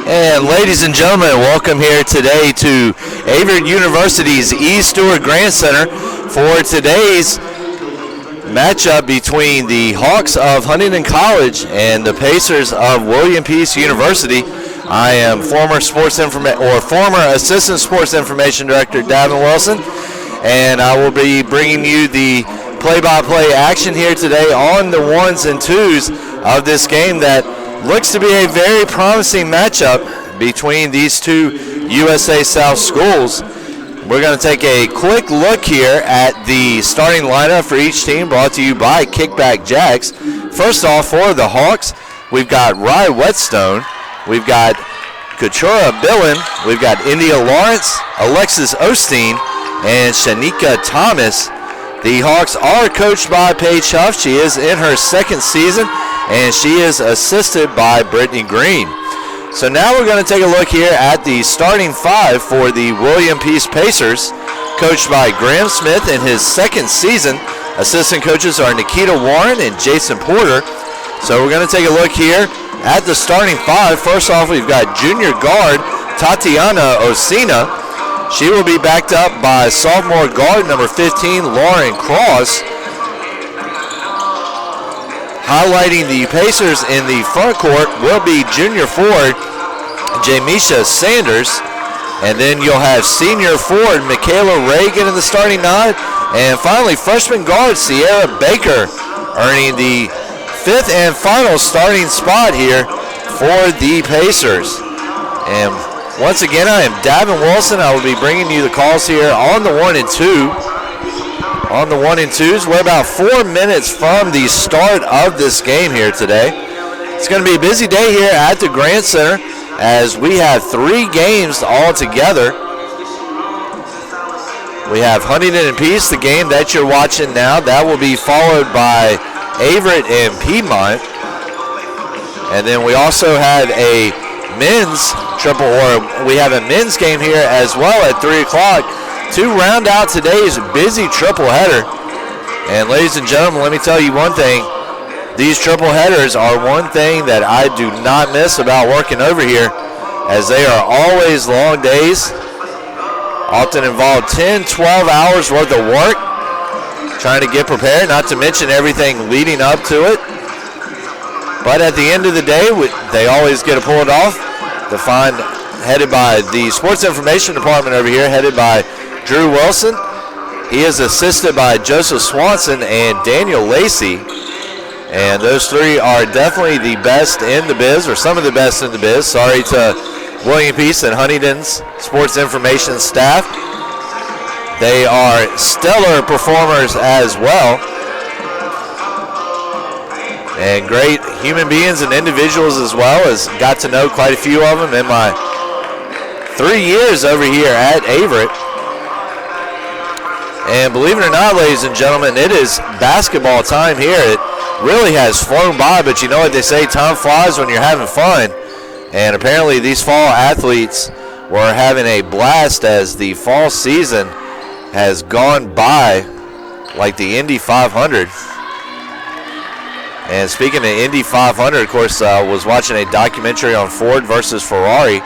And ladies and gentlemen, welcome here today to Averett University's E. Stewart Grant Center for today's matchup between the Hawks of Huntingdon College and the Pacers of William Peace University. I am former Assistant Sports Information Director Davin Wilson, and I will be bringing you the play-by-play action here today on the ones and twos of this game that looks to be a very promising matchup between these two USA South schools. We're going to take a quick look here at the starting lineup for each team, brought to you by Kickback Jacks. First off, for the Hawks, we've got Rye Whetstone, we've got Katura Billen, we've got India Lawrence, Alexis Osteen, and Shanika Thomas. The Hawks are coached by Paige Huff. She is in her second season, and she is assisted by Brittany Green. So now we're going to take a look here at the starting five for the William Peace Pacers, coached by Graham Smith in his second season. Assistant coaches are Nikita Warren and Jason Porter. So we're going to take a look here at the starting five. First off, we've got junior guard Tatiana Osina. She will be backed up by sophomore guard number 15, Lauren Cross. Highlighting the Pacers in the front court will be junior forward Jamisha Sanders. And then you'll have senior forward Michaela Reagan in the starting nine. And finally, freshman guard Sierra Baker earning the fifth and final starting spot here for the Pacers. And once again, I am Davin Wilson. I will be bringing you the calls here on the one and two. On the one and twos, we're about 4 minutes from the start of this game here today. It's going to be a busy day here at the Grant Center as we have 3 games all together. We have Huntingdon and Peace, the game that you're watching now. That will be followed by Averett and Piedmont. And then we also have a men's we have a men's game here as well at 3 o'clock to round out today's busy triple header. And ladies and gentlemen, let me tell you one thing. These triple headers are one thing that I do not miss about working over here, as they are always long days, often involve 10, 12 hours worth of work trying to get prepared, not to mention everything leading up to it. But at the end of the day, they always get to pull it off. Headed by the Sports Information Department over here, headed by Drew Wilson. He is assisted by Joseph Swanson and Daniel Lacey. And those three are definitely the best in the biz, or some of the best in the biz. Sorry to William Peace and Huntingdon's Sports Information staff. They are stellar performers as well. And great human beings and individuals as well, as got to know quite a few of them in my 3 years over here at Averett. And believe it or not, ladies and gentlemen, it is basketball time here. It really has flown by, but you know what they say, time flies when you're having fun. And apparently these fall athletes were having a blast as the fall season has gone by like the Indy 500. And speaking of Indy 500, of course, was watching a documentary on Ford versus Ferrari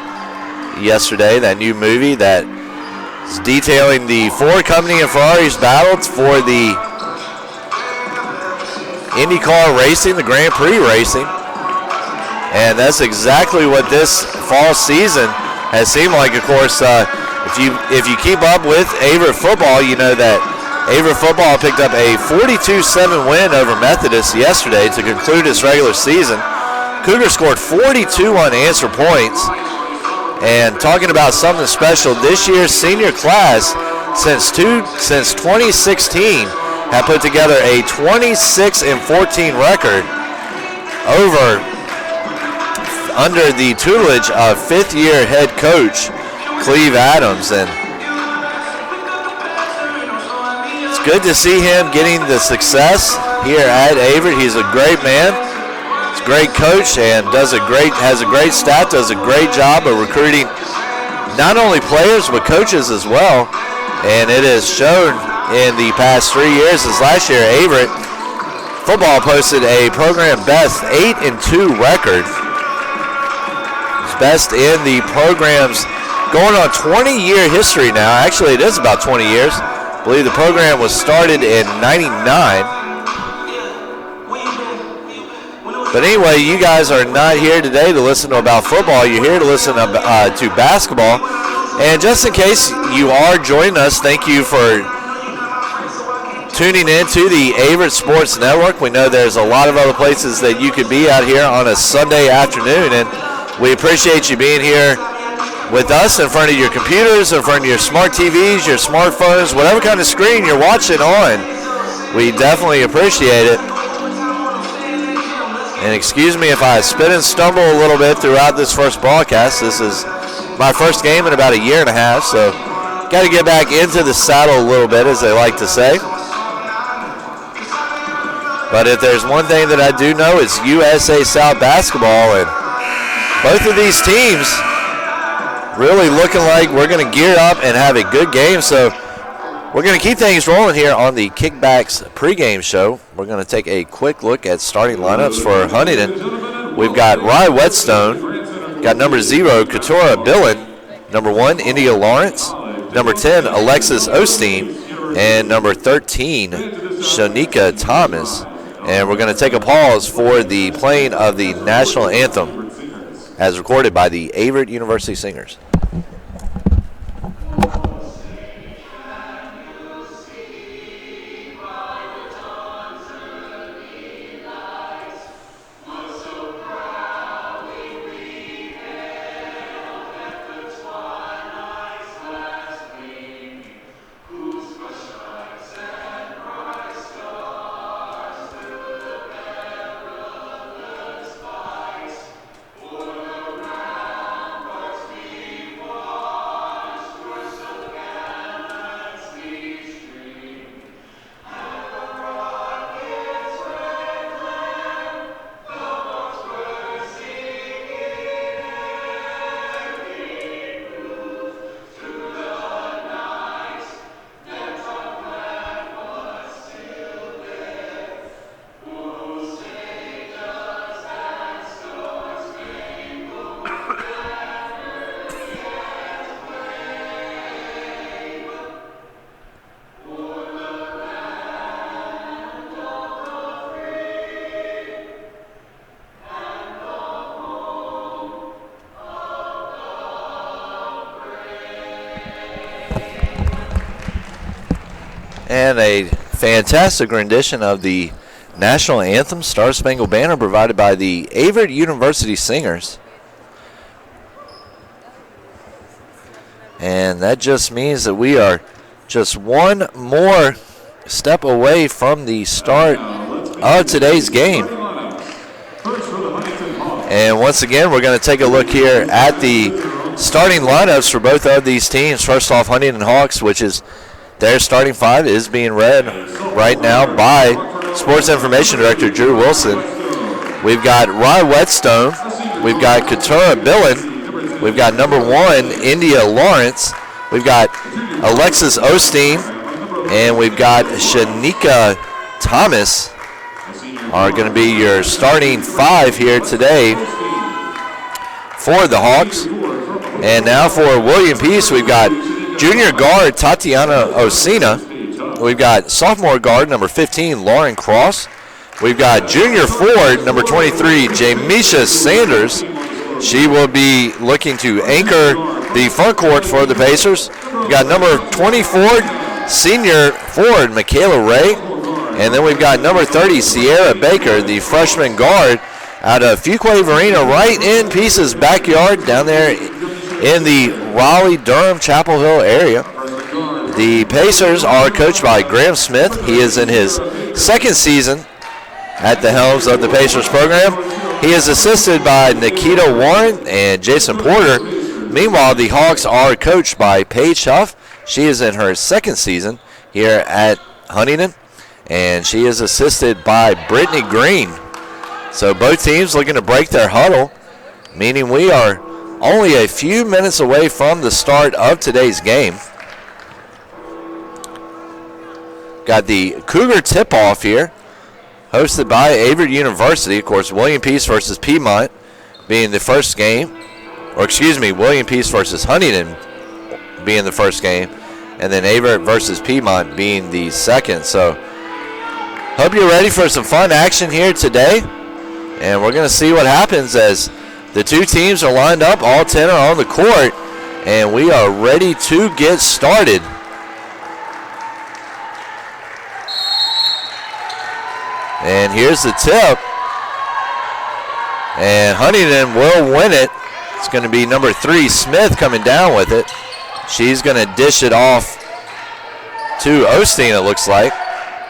yesterday, that new movie that is detailing the Ford company and Ferrari's battles for the IndyCar racing, the Grand Prix racing. And that's exactly what this fall season has seemed like. Of course, if you keep up with Averett football, you know that Averett football picked up a 42-7 win over Methodist yesterday to conclude its regular season. Cougars scored 42 unanswered points. And talking about something special, this year's senior class since 2016 have put together a 26-14 record under the tutelage of fifth-year head coach Cleve Adams. And it's good to see him getting the success here at Averett. He's a great man. He's a great coach and has a great staff, does a great job of recruiting not only players but coaches as well. And it has shown in the past 3 years, as last year Averett football posted a program best 8-2 record. best in the program's going on 20-year history now. Actually, it is about 20 years. I believe the program was started in 99. But anyway, you guys are not here today to listen to about football. You're here to listen to basketball. And just in case you are joining us, thank you for tuning in to the Averett Sports Network. We know there's a lot of other places that you could be out here on a Sunday afternoon, and we appreciate you being here with us in front of your computers, in front of your smart TVs, your smartphones, whatever kind of screen you're watching on. We definitely appreciate it. And excuse me if I spit and stumble a little bit throughout this first broadcast. This is my first game in about a year and a half, so got to get back into the saddle a little bit, as they like to say. But if there's one thing that I do know, it's USA South basketball, and both of these teams really looking like we're going to gear up and have a good game. So we're going to keep things rolling here on the Kickbacks pregame show. We're going to take a quick look at starting lineups for Huntingdon. We've got Rye Whetstone, got number 0, Keturah Billen, number 1, India Lawrence, number 10, Alexis Osteen, and number 13, Shanika Thomas. And we're going to take a pause for the playing of the national anthem as recorded by the Averett University Singers. And a fantastic rendition of the national anthem, Star Spangled Banner, provided by the Averett University Singers. And that just means that we are just one more step away from the start of today's game. And once again, we're going to take a look here at the starting lineups for both of these teams. First off, Huntingdon Hawks, which is their starting 5 is being read right now by Sports Information Director Drew Wilson. We've got Rye Whetstone. We've got Keturah Billen. We've got number 1, India Lawrence. We've got Alexis Osteen. And we've got Shanika Thomas are going to be your starting 5 here today for the Hawks. And now for William Peace, we've got junior guard Tatiana Osina. We've got sophomore guard number 15 Lauren Cross. We've got junior forward number 23 Jamisha Sanders. She will be looking to anchor the front court for the Pacers. We've got number 24 senior forward Michaela Ray. And then we've got number 30 Sierra Baker, the freshman guard out of Fuquay Arena, right in Peace's backyard down there in the Raleigh-Durham Chapel Hill area. The Pacers are coached by Graham Smith. He is in his second season at the helms of the Pacers program. He is assisted by Nikita Warren and Jason Porter. Meanwhile, the Hawks are coached by Paige Huff. She is in her second season here at Huntingdon, and she is assisted by Brittany Green. So both teams looking to break their huddle, meaning we are only a few minutes away from the start of today's game. Got the Cougar tip-off here, hosted by Averett University. Of course, William Peace versus Piedmont being the first game. William Peace versus Huntingdon being the first game, and then Averett versus Piedmont being the second. So hope you're ready for some fun action here today, and we're going to see what happens as the two teams are lined up. All 10 are on the court, and we are ready to get started. And here's the tip, and Huntingdon will win it. It's going to be number 3, Smith, coming down with it. She's going to dish it off to Osteen, it looks like.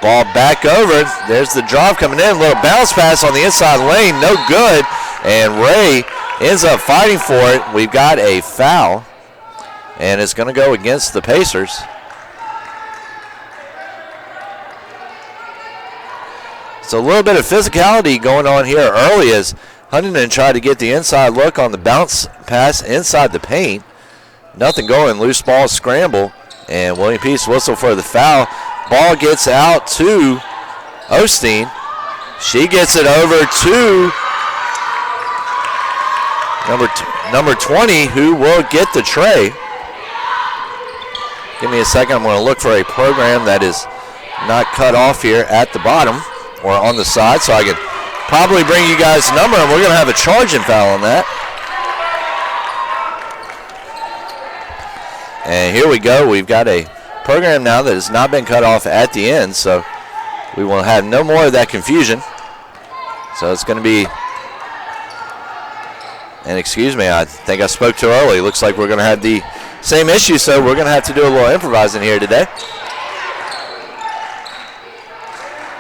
Ball back over. There's the drive coming in. Little bounce pass on the inside lane. No good. And Ray ends up fighting for it. We've got a foul, and it's going to go against the Pacers. So a little bit of physicality going on here early as Huntingdon tried to get the inside look on the bounce pass inside the paint. Nothing going. Loose ball scramble, and William Peace whistle for the foul. Ball gets out to Osteen. She gets it over to number 20, who will get the tray. Give me a second. I'm going to look for a program that is not cut off here at the bottom or on the side, so I can probably bring you guys a number, and we're going to have a charging foul on that. And here we go. We've got a program now that has not been cut off at the end, so we will have no more of that confusion. So it's going to be, and excuse me, I think I spoke too early. Looks like we're going to have the same issue, so we're going to have to do a little improvising here today.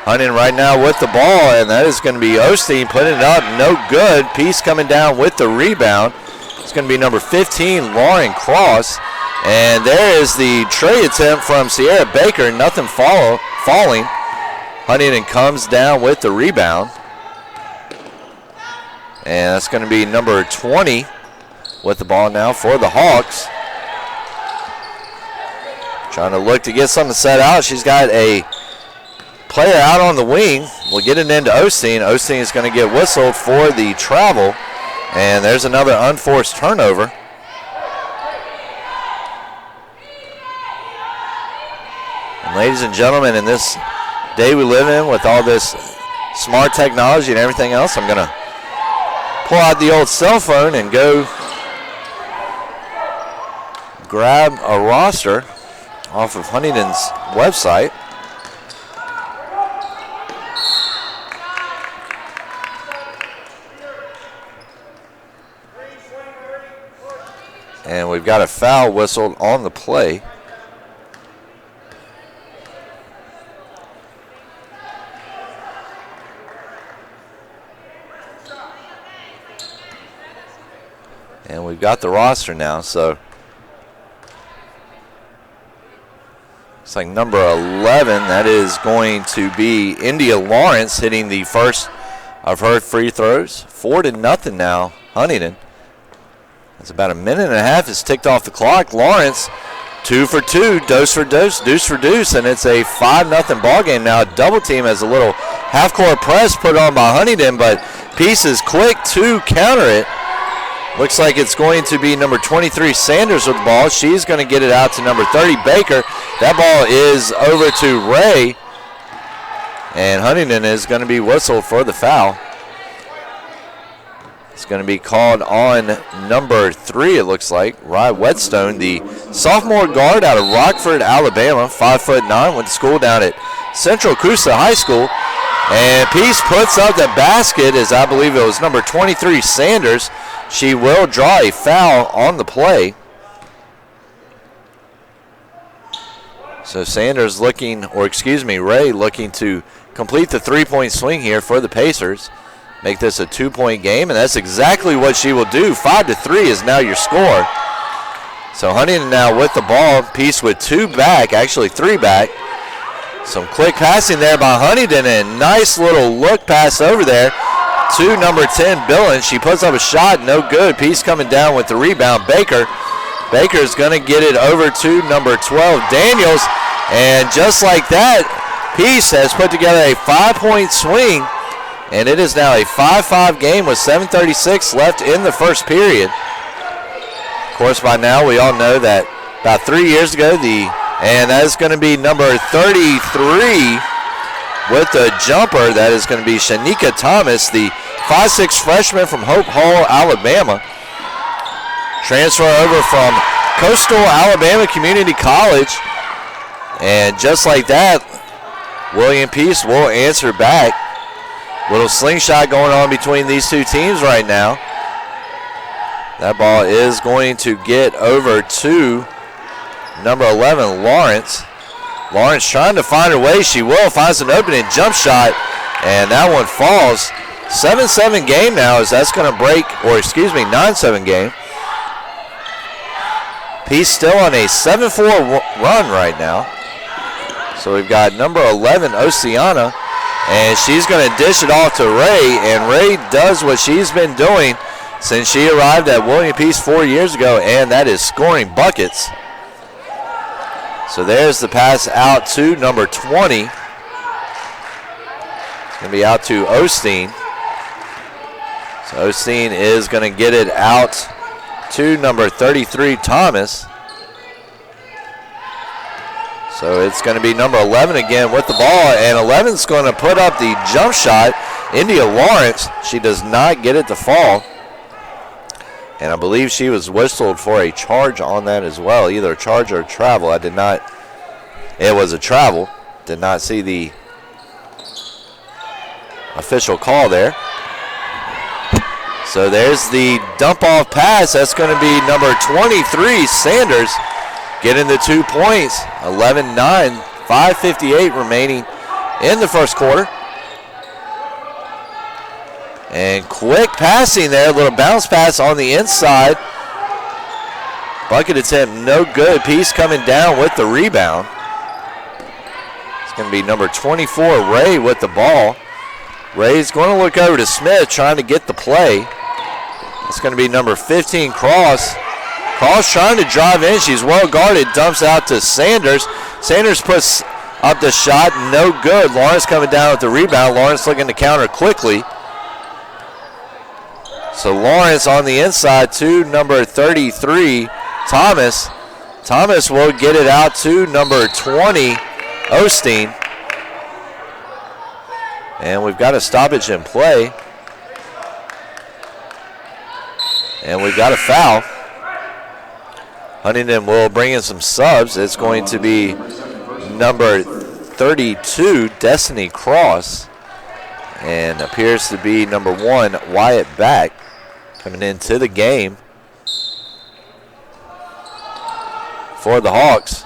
Huntingdon right now with the ball, and that is going to be Osteen putting it up. No good. Peace coming down with the rebound. It's going to be number 15, Lauren Cross. And there is the tray attempt from Sierra Baker. Nothing falling. Huntingdon comes down with the rebound. And that's going to be number 20 with the ball now for the Hawks. Trying to look to get something set out. She's got a player out on the wing. We'll get it into Osteen. Osteen is going to get whistled for the travel. And there's another unforced turnover. And ladies and gentlemen, in this day we live in with all this smart technology and everything else, I'm going to pull out the old cell phone and go grab a roster off of Huntingdon's website. And we've got a foul whistled on the play. And we've got the roster now, so it's like number 11. That is going to be India Lawrence hitting the first of her free throws. 4-0 now, Huntingdon. That's about a minute and a half is ticked off the clock. Lawrence, 2 for 2, dose for dose, deuce for deuce, and it's a 5-0 ball game now. Double team has a little half-court press put on by Huntingdon, but Peace is quick to counter it. Looks like it's going to be number 23, Sanders, with the ball. She's going to get it out to number 30, Baker. That ball is over to Ray, and Huntingdon is going to be whistled for the foul. It's going to be called on number 3, it looks like, Rye Whetstone, the sophomore guard out of Rockford, Alabama, 5'9", went to school down at Central Coosa High School. And Peace puts up the basket, as I believe it was number 23, Sanders. She will draw a foul on the play. So Sanders looking, or excuse me, Ray looking to complete the three-point swing here for the Pacers. Make this a 2-point game, and that's exactly what she will do. 5-3 is now your score. So Huntingdon now with the ball. Peace with 2 back, actually 3 back. Some quick passing there by Huntingdon, and nice little look pass over there to number 10, Billings. She puts up a shot, no good. Peace coming down with the rebound. Baker's going to get it over to number 12, Daniels. And just like that, Peace has put together a 5-point swing, and it is now a 5-5 game with 7:36 left in the first period. course, by now we all know that about 3 years ago, and that is going to be number 33 with the jumper. That is going to be Shanika Thomas, the 5'6" freshman from Hope Hall, Alabama. Transfer over from Coastal Alabama Community College. And just like that, William Peace will answer back. Little slingshot going on between these two teams right now. That ball is going to get over to number 11, Lawrence. Lawrence trying to find her way. She will. Finds an opening jump shot, and that one falls. 7-7 game now as that's going to break, or excuse me, 9-7 game. Peace still on a 7-4 run right now. So we've got number 11, Oceana, and she's going to dish it off to Ray, and Ray does what she's been doing since she arrived at William Peace 4 years ago, and that is scoring buckets. So there's the pass out to number 20. It's going to be out to Osteen. So Osteen is going to get it out to number 33, Thomas. So it's going to be number 11 again with the ball, and 11's going to put up the jump shot. India Lawrence, she does not get it to fall. And I believe she was whistled for a charge on that as well, either a charge or a travel. I did not, it was a travel. Did not see the official call there. So there's the dump off pass. That's going to be number 23, Sanders, getting the 2 points. 11-9, 5:58 remaining in the first quarter. And quick passing there, a little bounce pass on the inside. Bucket attempt no good. Peace coming down with the rebound. It's going to be number 24, Ray, with the ball. Ray's going to look over to Smith, trying to get the play. It's going to be number 15, Cross. Cross trying to drive in. She's well guarded. Dumps out to Sanders. Sanders puts up the shot. No good. Lawrence coming down with the rebound. Lawrence looking to counter quickly. So Lawrence on the inside to number 33, Thomas. Thomas will get it out to number 20, Osteen. And we've got a stoppage in play. And we've got a foul. Huntingdon will bring in some subs. It's going to be number 32, Destiny Cross. And appears to be number 1, Wyatt Back, coming into the game for the Hawks.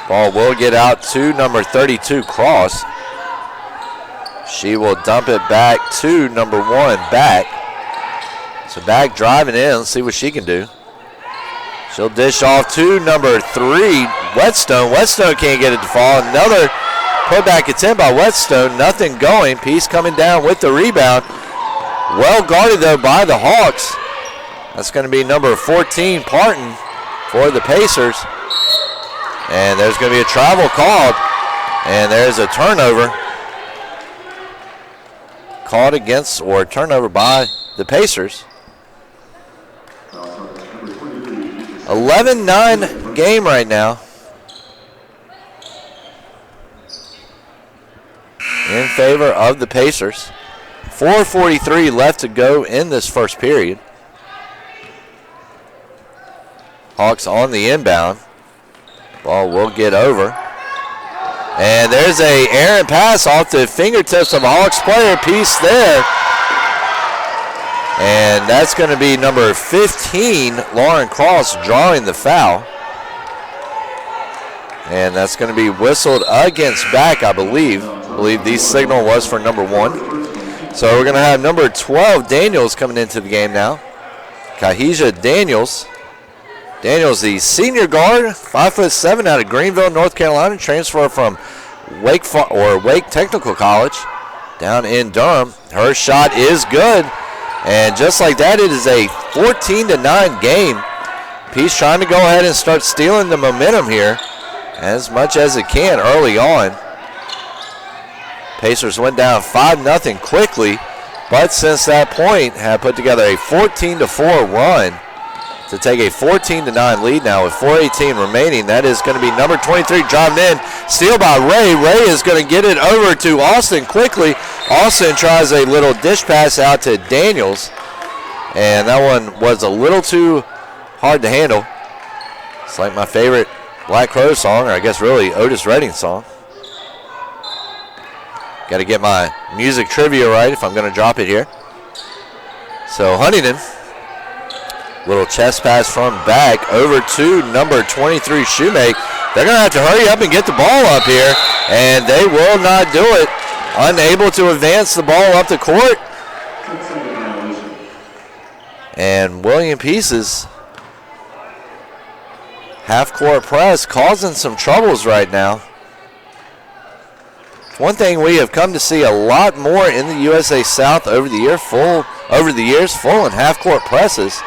Ball will get out to number 32, Cross. She will dump it back to number 1, Back. So Back driving in. Let's see what she can do. She'll dish off to number 3, Whetstone. Whetstone can't get it to fall. Another putback attempt by Whetstone. Nothing going. Peace coming down with the rebound. Well guarded, though, by the Hawks. That's going to be number 14, Parton, for the Pacers. And there's going to be a travel called. And there's a turnover called against, or a turnover by the Pacers. 11-9 game right now. In favor of the Pacers. 4:43 left to go in this first period. Hawks on the inbound. Ball will get over. And there's a errant pass off the fingertips of a Hawks player. Peace there. And that's going to be number 15, Lauren Cross, drawing the foul. And that's going to be whistled against Back, I believe. I believe the signal was for number 1. So we're going to have number 12, Daniels, coming into the game now. Kahija Daniels. Daniels, the senior guard, 5'7", out of Greenville, North Carolina, transfer from Wake Technical College down in Durham. Her shot is good. And just like that, it is a 14-9 game. Peace trying to go ahead and start stealing the momentum here as much as it can early on. Pacers went down 5-0 quickly. but since that point have put together a 14-4 run to take a 14-9 lead now with 4:18 remaining. That is going to be number 23 driving in. Steal by Ray. Ray is going to get it over to Austin quickly. Austin tries a little dish pass out to Daniels, and that one was a little too hard to handle. It's like my favorite Black Crow song, or I guess really Otis Redding song. Got to get my music trivia right if I'm going to drop it here. So Huntingdon, little chest pass from back over to number 23 Shoemake. They're going to have to hurry up and get the ball up here, and they will not do it. Unable to advance the ball up the court. And William Pieces, half-court press, causing some troubles right now. One thing we have come to see a lot more in the USA South over the years, full and half-court presses.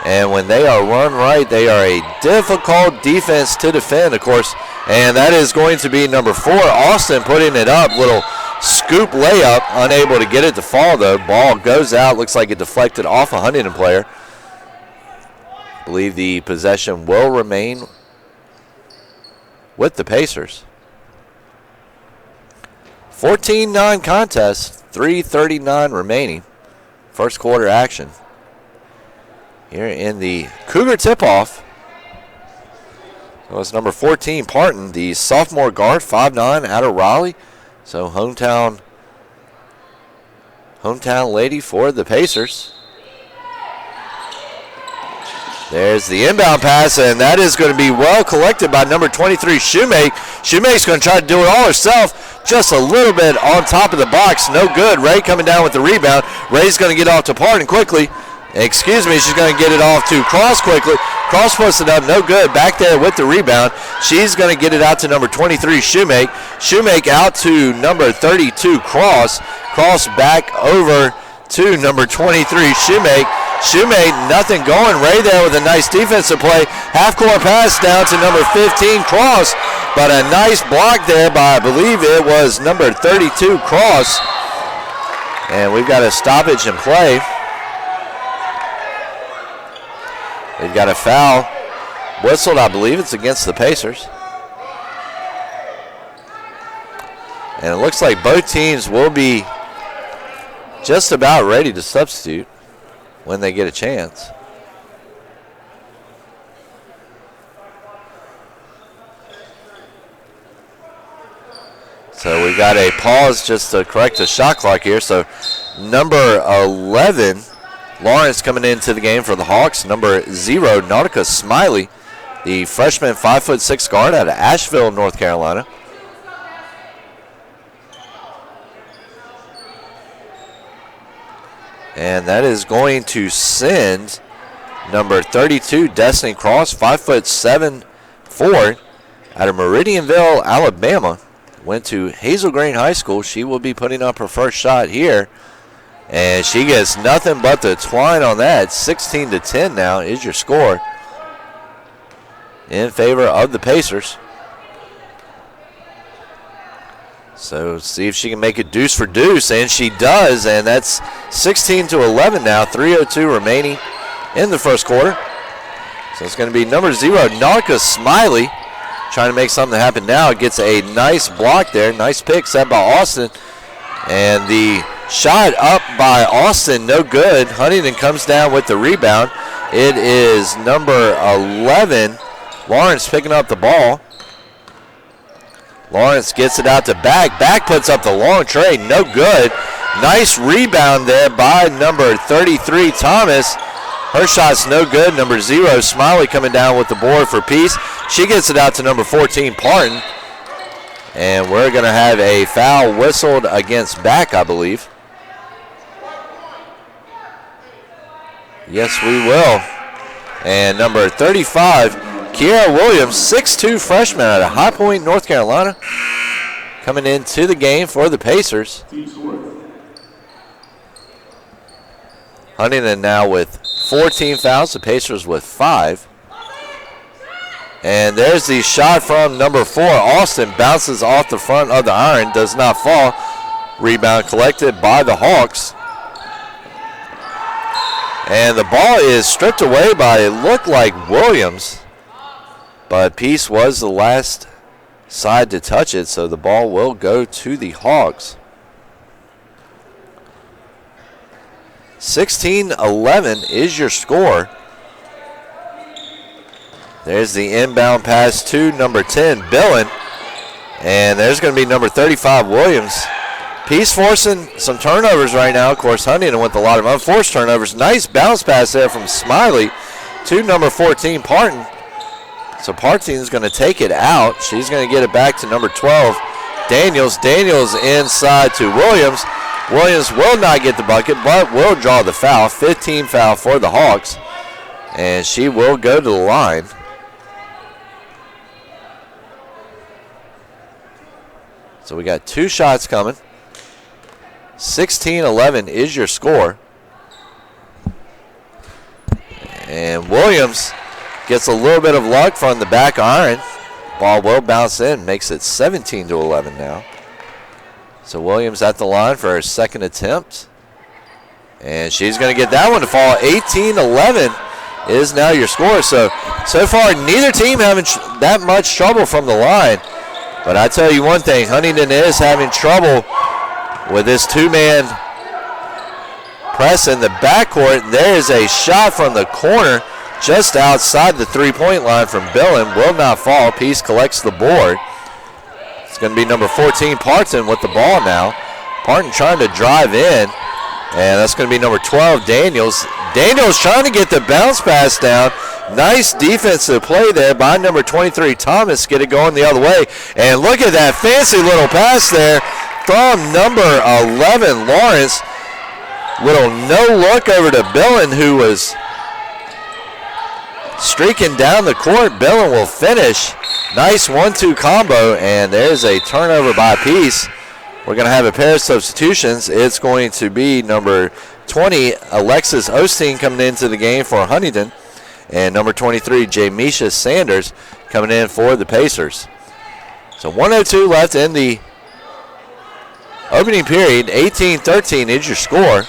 And when they are run right, they are a difficult defense to defend, of course. And that is going to be number 4, Austin, putting it up. Little scoop layup, unable to get it to fall, though. Ball goes out, looks like it deflected off a Huntingdon player. I believe the possession will remain with the Pacers. 14-9 contest, 3:39 remaining. First quarter action here in the Cougar tip-off. So it's number 14, Parton, the sophomore guard, 5'9", out of Raleigh. So hometown lady for the Pacers. There's the inbound pass, and that is going to be well collected by number 23, Shoemake. Shoemake's going to try to do it all herself. Just a little bit on top of the box. No good. Ray coming down with the rebound. Ray's going to get off to Parton quickly. Excuse me, she's going to get it off to Cross quickly. Cross puts it up, no good. Back there with the rebound. She's going to get it out to number 23, Shoemake. Shoemake out to number 32, Cross. Cross back over to number 23, Shoemake. Shoemake, nothing going. Ray there with a nice defensive play. Half-court pass down to number 15, Cross. But a nice block there by, I believe it was number 32, Cross. And we've got a stoppage in play. They've got a foul whistled. I believe it's against the Pacers. And it looks like both teams will be just about ready to substitute when they get a chance. So we've got a pause just to correct the shot clock here. So number 11, Lawrence, coming into the game for the Hawks. Number 0, Nautica Smiley, the freshman 5'6" guard out of Asheville, North Carolina. And that is going to send number 32, Destiny Cross, 5'7" forward out of Meridianville, Alabama. Went to Hazel Green High School. She will be putting up her first shot here. And she gets nothing but the twine on that. 16-10 now is your score in favor of the Pacers. So see if she can make it deuce for deuce, and she does, and that's 16-11 now, 3:02 remaining in the first quarter. So it's going to be number 0, Nautica Smiley, trying to make something happen now. Gets a nice block there, nice pick set by Austin, and the shot up by Austin, no good. Huntingdon comes down with the rebound. It is number 11, Lawrence, picking up the ball. Lawrence gets it out to Back. Back puts up the long tray, no good. Nice rebound there by number 33, Thomas. Her shot's no good. Number 0, Smiley, coming down with the board for Peace. She gets it out to number 14, Parton. And we're going to have a foul whistled against Back, I believe. Yes, we will. And number 35, Kiara Williams, 6'2" freshman out of High Point, North Carolina, coming into the game for the Pacers. Huntingdon now with 14 fouls, the Pacers with 5. And there's the shot from number 4, Austin. Bounces off the front of the iron, does not fall. Rebound collected by the Hawks. And the ball is stripped away by, it looked like Williams, but Peace was the last side to touch it, so the ball will go to the Hogs. 16-11 is your score. There's the inbound pass to number 10, Billen, and there's going to be number 35, Williams. Peace forcing some turnovers right now. Of course, Huntingdon with a lot of unforced turnovers. Nice bounce pass there from Smiley to number 14, Parton. So Parton's going to take it out. She's going to get it back to number 12, Daniels. Daniels inside to Williams. Williams will not get the bucket, but will draw the foul. 15 foul for the Hawks, and she will go to the line. So we got 2 shots coming. 16-11 is your score. And Williams gets a little bit of luck from the back iron. Ball will bounce in, makes it 17-11 now. So Williams at the line for her second attempt. And she's going to get that one to fall. 18-11 is now your score. So far, neither team having that much trouble from the line. But I tell you one thing, Huntingdon is having trouble with this 2-man press in the backcourt. There is a shot from the corner just outside the 3-point line from Billen. Will not fall. Peace collects the board. It's going to be number 14, Parton, with the ball now. Parton trying to drive in, and that's going to be number 12, Daniels. Daniels trying to get the bounce pass down. Nice defensive play there by number 23, Thomas. Get it going the other way. And look at that fancy little pass there from number 11, Lawrence. Little no-look over to Billen, who was streaking down the court. Billen will finish. Nice 1-2 combo, and there's a turnover by Peace. We're going to have a pair of substitutions. It's going to be number 20, Alexis Osteen, coming into the game for Huntingdon, and number 23, Jamisha Sanders, coming in for the Pacers. So 1:02 left in the opening period. 18-13 is your score.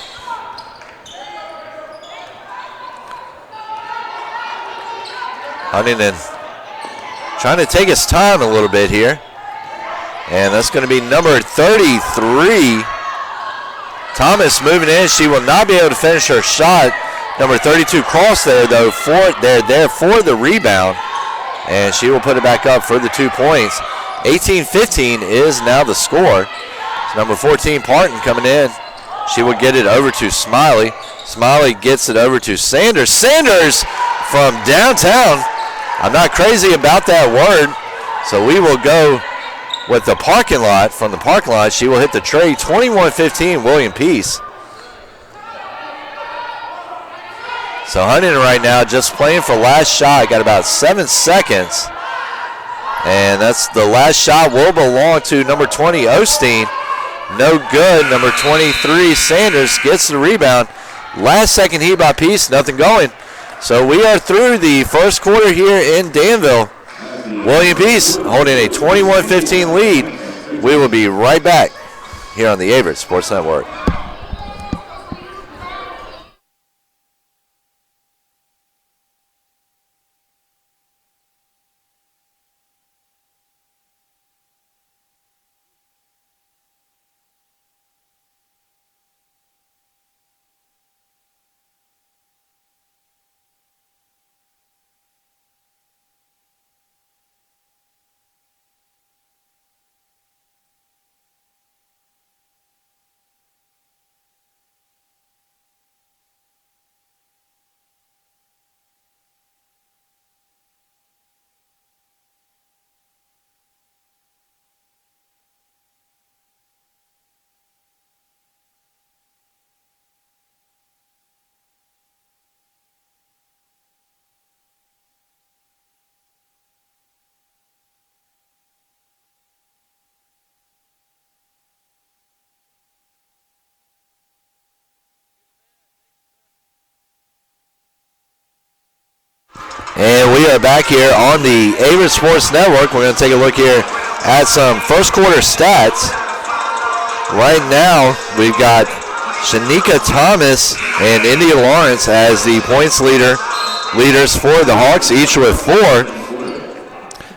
Huntingdon trying to take his time a little bit here. And that's going to be number 33, Thomas, moving in. She will not be able to finish her shot. Number 32, Cross there, though, there for the rebound. And she will put it back up for the 2 points. 18-15 is now the score. So number 14, Parton, coming in. She will get it over to Smiley. Smiley gets it over to Sanders. Sanders from downtown. I'm not crazy about that word, so we will go with the parking lot. From the parking lot, she will hit the tray. 21-15, William Peace. So Huntingdon right now just playing for last shot. Got about 7 seconds. And that's the last shot will belong to number 20, Osteen. No good. Number 23, Sanders, gets the rebound. Last second heat by Peace, nothing going. So we are through the first quarter here in Danville. William Peace holding a 21-15 lead. We will be right back here on the Averett Sports Network. And we are back here on the Averett Sports Network. We're going to take a look here at some first quarter stats. Right now, we've got Shanika Thomas and India Lawrence as the points leaders for the Hawks, each with 4.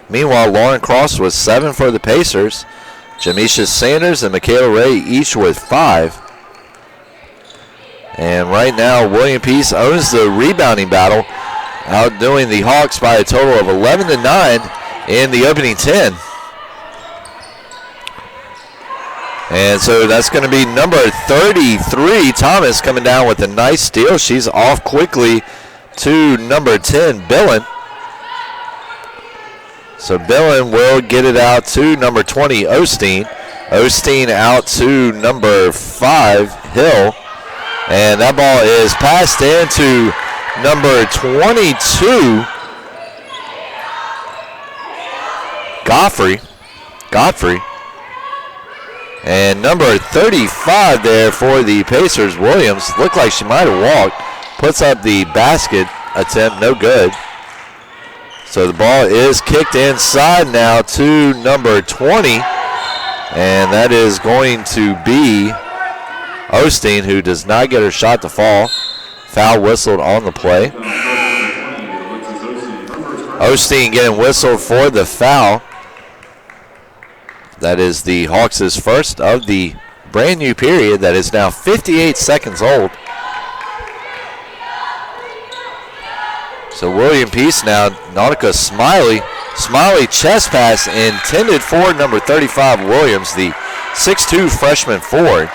Meanwhile, Lauren Cross with 7 for the Pacers. Jamisha Sanders and Michaela Ray each with 5. And right now, William Peace owns the rebounding battle, outdoing the Hawks by a total of 11-9 in the opening 10. And so that's going to be number 33, Thomas, coming down with a nice steal. She's off quickly to number 10, Billen. So Billen will get it out to number 20, Osteen. Osteen out to number 5, Hill. And that ball is passed into number 22, Godfrey. And number 35 there for the Pacers, Williams. Looked like she might have walked. Puts up the basket attempt, no good. So the ball is kicked inside now to number 20. And that is going to be Osteen, who does not get her shot to fall. Foul whistled on the play. Osteen getting whistled for the foul. That is the Hawks' first of the brand new period that is now 58 seconds old. So William Peace now, Nautica Smiley. Smiley chest pass intended for number 35 Williams, the 6'2 freshman forward.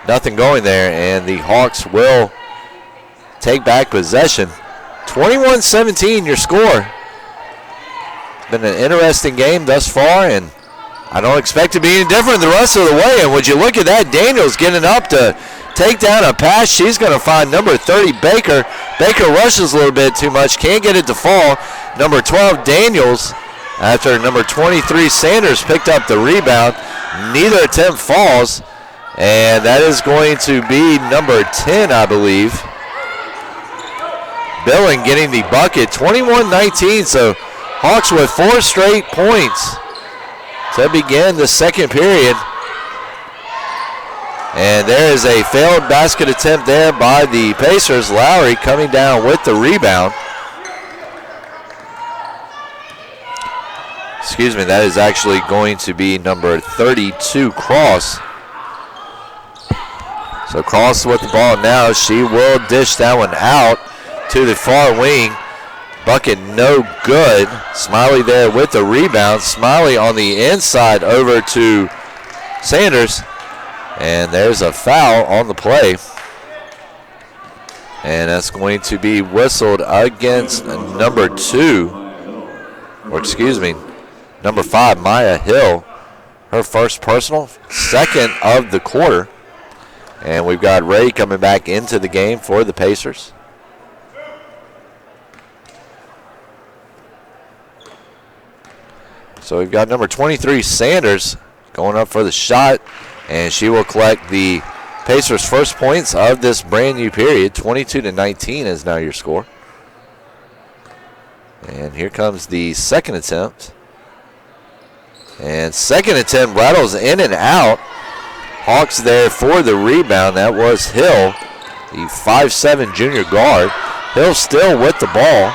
Nothing going there, and the Hawks will take back possession. 21-17 your score. It's been an interesting game thus far, and I don't expect to be any different the rest of the way. And would you look at that, Daniels getting up to take down a pass. She's going to find number 30, Baker. Baker rushes a little bit too much, can't get it to fall. Number 12, Daniels, after number 23, Sanders, picked up the rebound. Neither attempt falls, and that is going to be number 10, I believe. Billing getting the bucket, 21-19, so Hawks with 4 straight points to begin the second period. And there is a failed basket attempt there by the Pacers. Lowry coming down with the rebound. Excuse me, that is actually going to be number 32, Cross. So Cross with the ball now. She will dish that one out to the far wing. Bucket no good. Smiley there with the rebound. Smiley on the inside over to Sanders. And there's a foul on the play. And that's going to be whistled against number 2. Or excuse me, number 5, Maya Hill. Her first personal, second of the quarter. And we've got Ray coming back into the game for the Pacers. So we've got number 23, Sanders, going up for the shot, and she will collect the Pacers' first points of this brand new period. 22-19 is now your score. And here comes the second attempt. And second attempt rattles in and out. Hawks there for the rebound. That was Hill, the 5'7 junior guard. Hill still with the ball.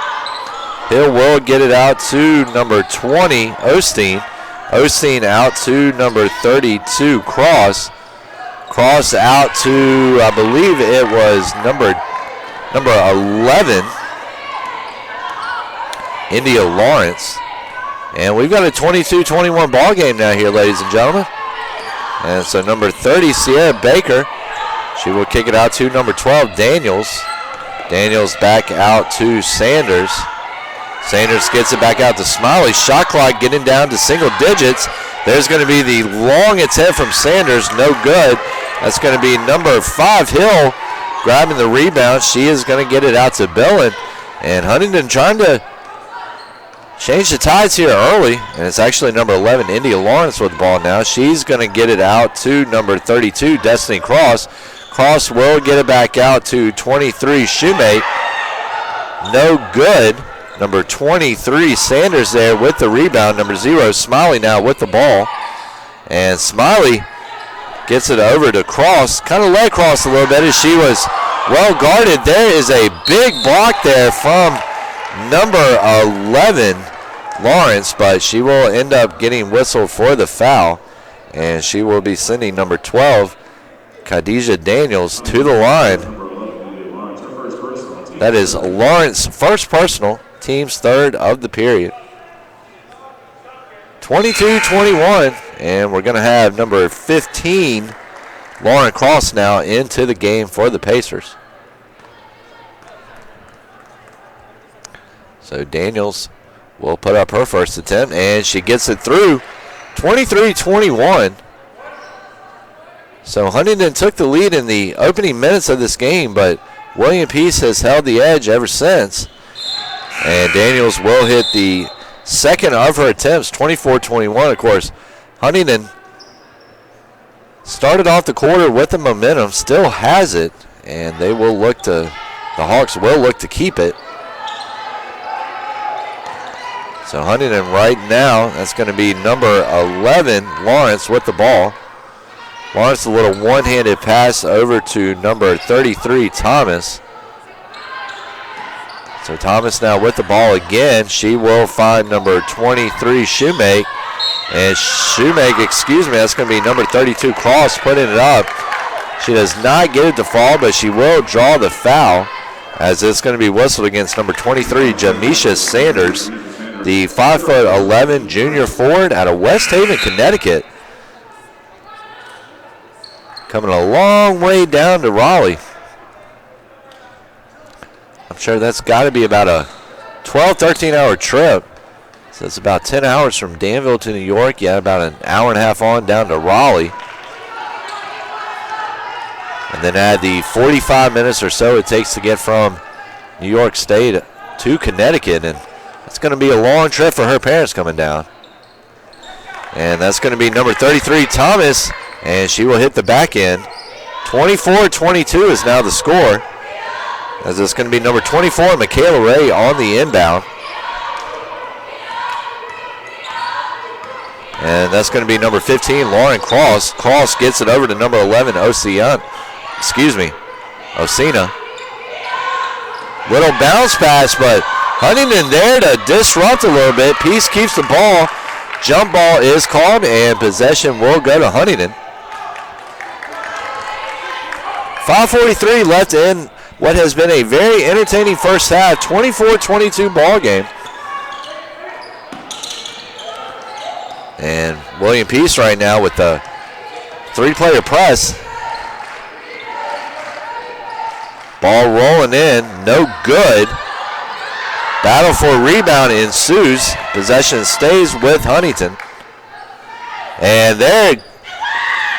Hill will get it out to number 20, Osteen. Osteen out to number 32, Cross. Cross out to, I believe it was number 11, India Lawrence. And we've got a 22-21 ball game now here, ladies and gentlemen. And so number 30, Sierra Baker, she will kick it out to number 12, Daniels. Daniels back out to Sanders. Sanders gets it back out to Smiley. Shot clock getting down to single digits. There's going to be the long attempt from Sanders, no good. That's going to be number 5, Hill, grabbing the rebound. She is going to get it out to Billen. And Huntingdon trying to change the tides here early. And it's actually number 11, India Lawrence, with the ball now. She's going to get it out to number 32, Destiny Cross. Cross will get it back out to 23, Shoemate. No good. Number 23, Sanders there with the rebound. Number 0, Smiley now with the ball. And Smiley Gets it over to Cross. Kind of let Cross a little bit as she was well guarded. There is a big block there from number 11, Lawrence, but she will end up getting whistled for the foul, and she will be sending number 12, Khadijah Daniels, to the line. That is Lawrence, first personal, team's third of the period. 22-21, and we're going to have number 15, Lauren Cross, now into the game for the Pacers. So Daniels will put up her first attempt, and she gets it through. 23-21. So Huntingdon took the lead in the opening minutes of this game, but William Peace has held the edge ever since. And Daniels will hit the second of her attempts, 24-21. Of course, Huntingdon started off the quarter with the momentum, still has it, and the Hawks will look to keep it. So Huntingdon right now, that's going to be number 11, Lawrence, with the ball. Lawrence, a little one-handed pass over to number 33, Thomas. So Thomas now with the ball again. She will find number 23, Shoemake. And Shoemake, that's going to be number 32, Cross, putting it up. She does not get it to fall, but she will draw the foul, as it's going to be whistled against number 23, Jamisha Sanders, the 5'11" junior forward out of West Haven, Connecticut. Coming a long way down to Raleigh. I'm sure that's got to be about a 12, 13-hour trip. So it's about 10 hours from Danville to New York. Yeah, about an hour and a half on down to Raleigh. And then add the 45 minutes or so it takes to get from New York State to Connecticut. And it's going to be a long trip for her parents coming down. And that's going to be number 33, Thomas. And she will hit the back end. 24-22 is now the score, as it's going to be number 24, Michaela Ray, on the inbound. And that's going to be number 15, Lauren Cross. Cross gets it over to number 11, Osina. Little bounce pass, but Huntingdon there to disrupt a little bit. Peace keeps the ball. Jump ball is called, and possession will go to Huntingdon. 5:43 left in what has been a very entertaining first half, 24-22 ball game. And William Peace right now with the three-player press. Ball rolling in, no good. Battle for rebound ensues. Possession stays with Huntingdon. And there,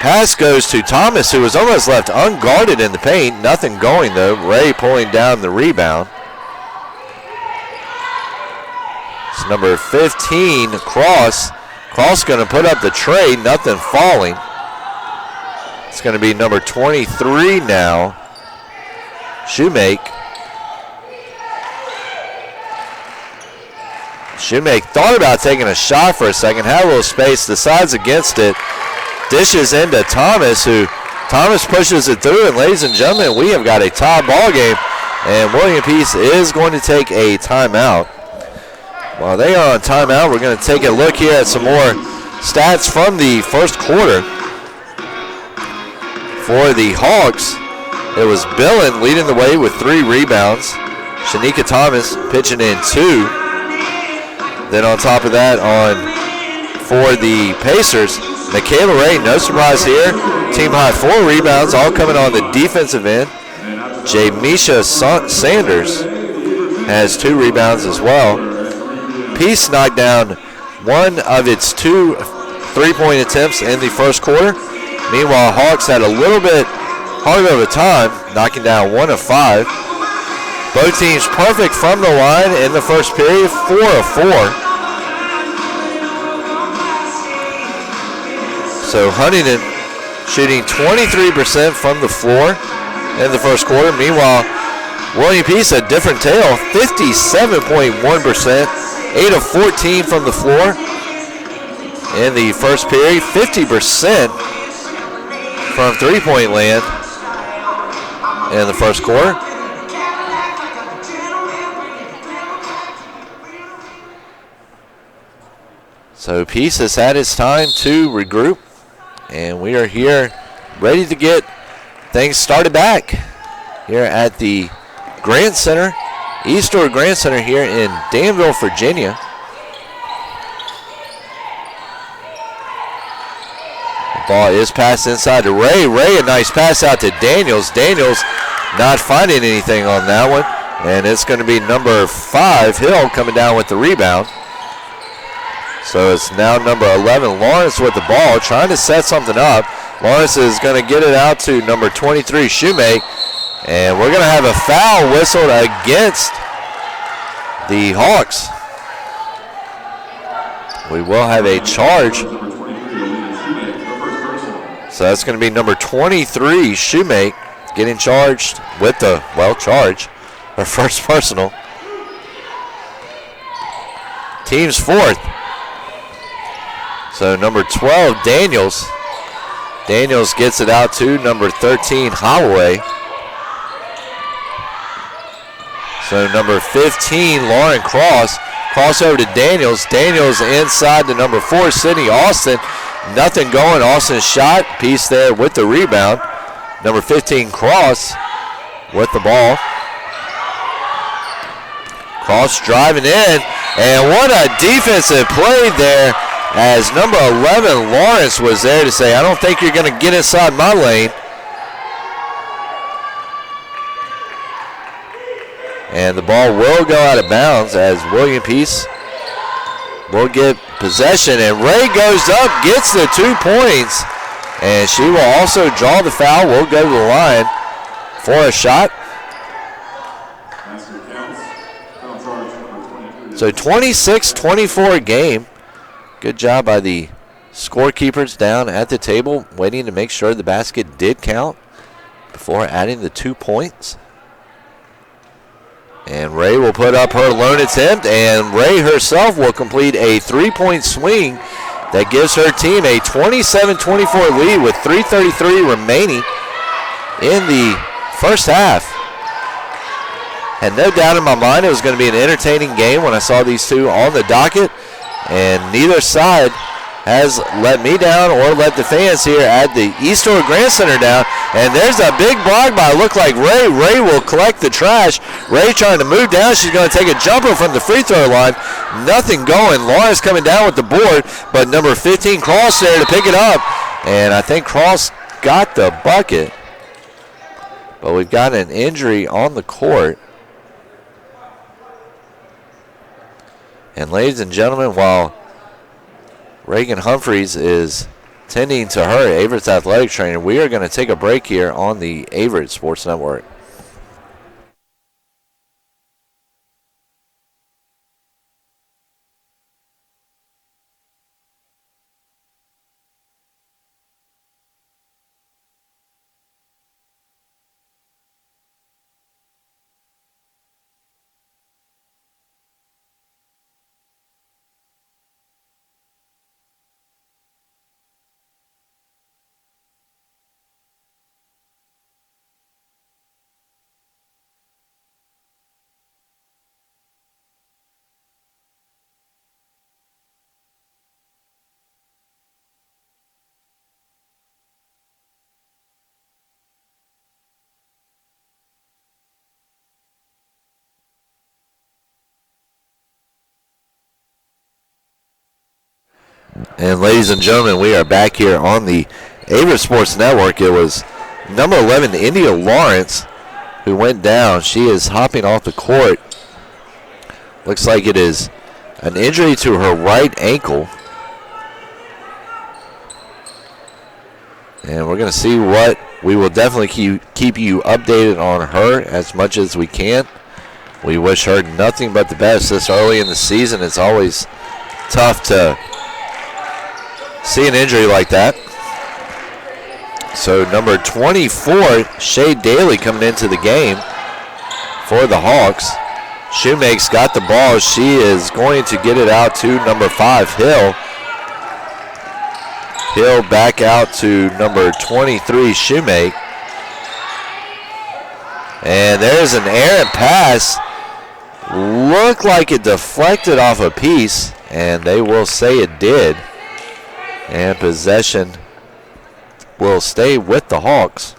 pass goes to Thomas, who was almost left unguarded in the paint. Nothing going, though. Ray pulling down the rebound. It's number 15, Cross. Cross going to put up the tray. Nothing falling. It's going to be number 23 now, Shoemake. Shoemake thought about taking a shot for a second, had a little space, decides against it. Dishes into Thomas, Thomas pushes it through, and ladies and gentlemen, we have got a tie ball game, and William Peace is going to take a timeout. While they are on timeout, we're going to take a look here at some more stats from the first quarter. For the Hawks, it was Billen leading the way with 3 rebounds. Shanika Thomas pitching in 2. Then on top of that, for the Pacers, Michaela Ray, no surprise here. Team high 4 rebounds, all coming on the defensive end. Jamisha Sanders has 2 rebounds as well. Peace knocked down one of its 2 3-point attempts in the first quarter. Meanwhile, Hawks had a little bit harder of a time, knocking down 1 of 5. Both teams perfect from the line in the first period, 4 of 4. So Huntingdon shooting 23% from the floor in the first quarter. Meanwhile, William Peace, a different tale, 57.1%, 8 of 14 from the floor in the first period, 50% from three-point land in the first quarter. So Peace has had its time to regroup, and we are here ready to get things started back here at the Grant Center, Eastwood Grant Center here in Danville, Virginia. The ball is passed inside to Ray. Ray, a nice pass out to Daniels. Daniels not finding anything on that one, and it's going to be number 5, Hill, coming down with the rebound. So it's now number 11, Lawrence, with the ball, trying to set something up. Lawrence is going to get it out to number 23, Shoemake. And we're going to have a foul whistled against the Hawks. We will have a charge. So that's going to be number 23, Shoemake, getting charged with the, charge, her first personal. Team's 4th. So number 12, Daniels. Daniels gets it out to number 13, Holloway. So number 15, Lauren Cross. Cross over to Daniels. Daniels inside to number 4, Sydney Austin. Nothing going. Austin shot. Peace there with the rebound. Number 15, Cross with the ball. Cross driving in. And what a defensive play there, as number 11, Lawrence, was there to say, I don't think you're going to get inside my lane. And the ball will go out of bounds as William Peace will get possession. And Ray goes up, gets the 2 points. And she will also draw the foul. Will go to the line for a shot. So 26-24 game. Good job by the scorekeepers down at the table, waiting to make sure the basket did count before adding the 2 points. And Ray will put up her lone attempt, and Ray herself will complete a 3-point swing that gives her team a 27-24 lead with 3:33 remaining in the first half. Had no doubt in my mind it was going to be an entertaining game when I saw these two on the docket. And neither side has let me down or let the fans here at the Eastwood Grant Center down. And there's a big block by, look like Ray. Ray will collect the trash. Ray trying to move down. She's going to take a jumper from the free throw line. Nothing going. Lawrence coming down with the board, but number 15, Cross, there to pick it up. And I think Cross got the bucket. But we've got an injury on the court. And ladies and gentlemen, while Reagan Humphreys is tending to her, Averett's athletic trainer, we are going to take a break here on the Averett Sports Network. And ladies and gentlemen, we are back here on the Averett Sports Network. It was number 11, India Lawrence, who went down. She is hopping off the court. Looks like it is an injury to her right ankle. And we're going to see what, we will definitely keep you updated on her as much as we can. We wish her nothing but the best this early in the season. It's always tough to see an injury like that. So number 24, Shay Daly, coming into the game for the Hawks. Shoemake's got the ball. She is going to get it out to number 5, Hill. Hill back out to number 23, Shoemake. And there's an errant pass. Looked like it deflected off a piece, and they will say it did. And possession will stay with the Hawks.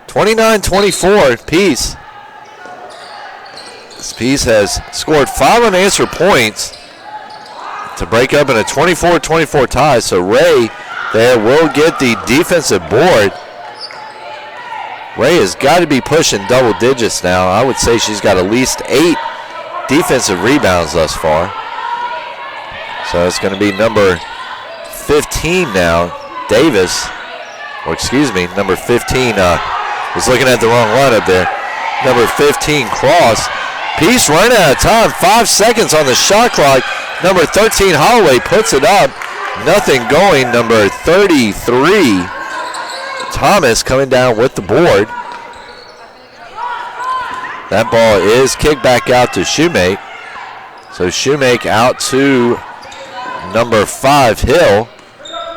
(29-24) Peace. This Peace has scored 5 unanswered points to break up in a 24-24 tie. So Ray there will get the defensive board. Ray has got to be pushing double digits now. I would say she's got at least 8 defensive rebounds thus far. So it's going to be number 15 now, Davis. Or excuse me, number 15. Was looking at the wrong lineup there. Number 15, Cross. Peace running out of time. 5 seconds on the shot clock. Number 13, Holloway puts it up. Nothing going. Number 33, Thomas coming down with the board. That ball is kicked back out to Shoemake. So Shoemake out to number 5, Hill.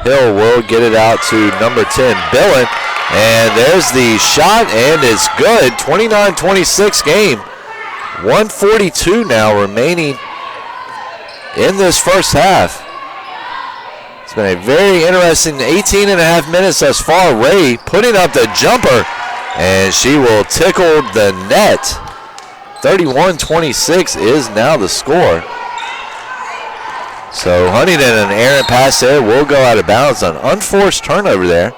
Hill will get it out to number 10, Billen. And there's the shot, and it's good. 29-26 game. 1:42 now remaining in this first half. It's been a very interesting 18 and a half minutes thus far. Ray putting up the jumper, and she will tickle the net. 31-26 is now the score. So Huntingdon, an errant pass there, will go out of bounds. An unforced turnover there,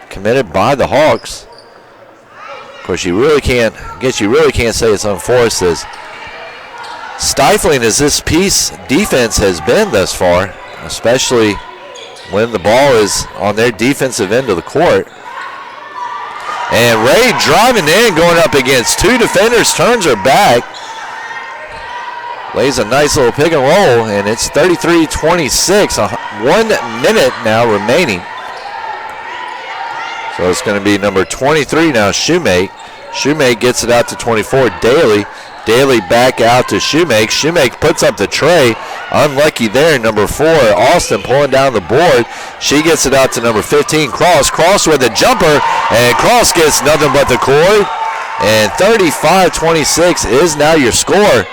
committed by the Hawks. Of course, you really can't say it's unforced, as stifling as this Peace defense has been thus far, especially when the ball is on their defensive end of the court. And Ray driving in, going up against 2 defenders, turns her back, lays a nice little pick and roll, and it's 33-26. 1 minute now remaining. So it's going to be number 23 now, Shoemake. Shoemake gets it out to 24, Daly. Daly back out to Shoemake. Shoemake puts up the tray. Unlucky there, number 4, Austin pulling down the board. She gets it out to number 15, Cross. Cross with a jumper, and Cross gets nothing but the cord. And 35-26 is now your score.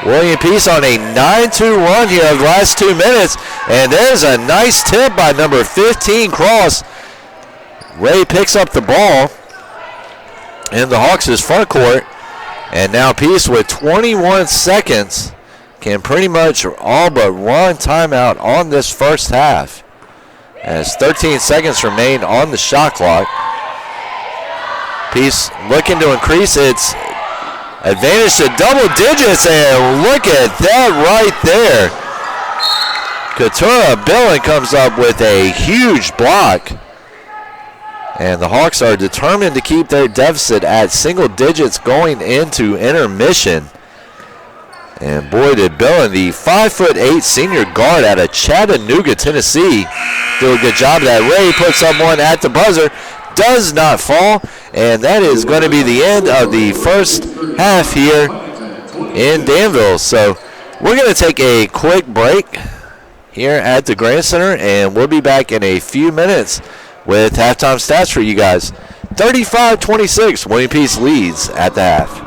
William Peace on a 9-2 run here of the last 2 minutes. And there's a nice tip by number 15, Cross. Ray picks up the ball in the Hawks' front court. And now Peace with 21 seconds can pretty much all but run timeout on this first half, as 13 seconds remain on the shot clock. Peace looking to increase its advantage to double digits, and look at that right there. Katura Billen comes up with a huge block. And the Hawks are determined to keep their deficit at single digits going into intermission. And boy, did Billen, the 5'8" senior guard out of Chattanooga, Tennessee, do a good job of that. Ray puts up one at the buzzer, does not fall, and that is going to be the end of the first half here in Danville. So we're going to take a quick break here at the Grand Center, and we'll be back in a few minutes with halftime stats for you guys. 35-26, William Peace leads at the half.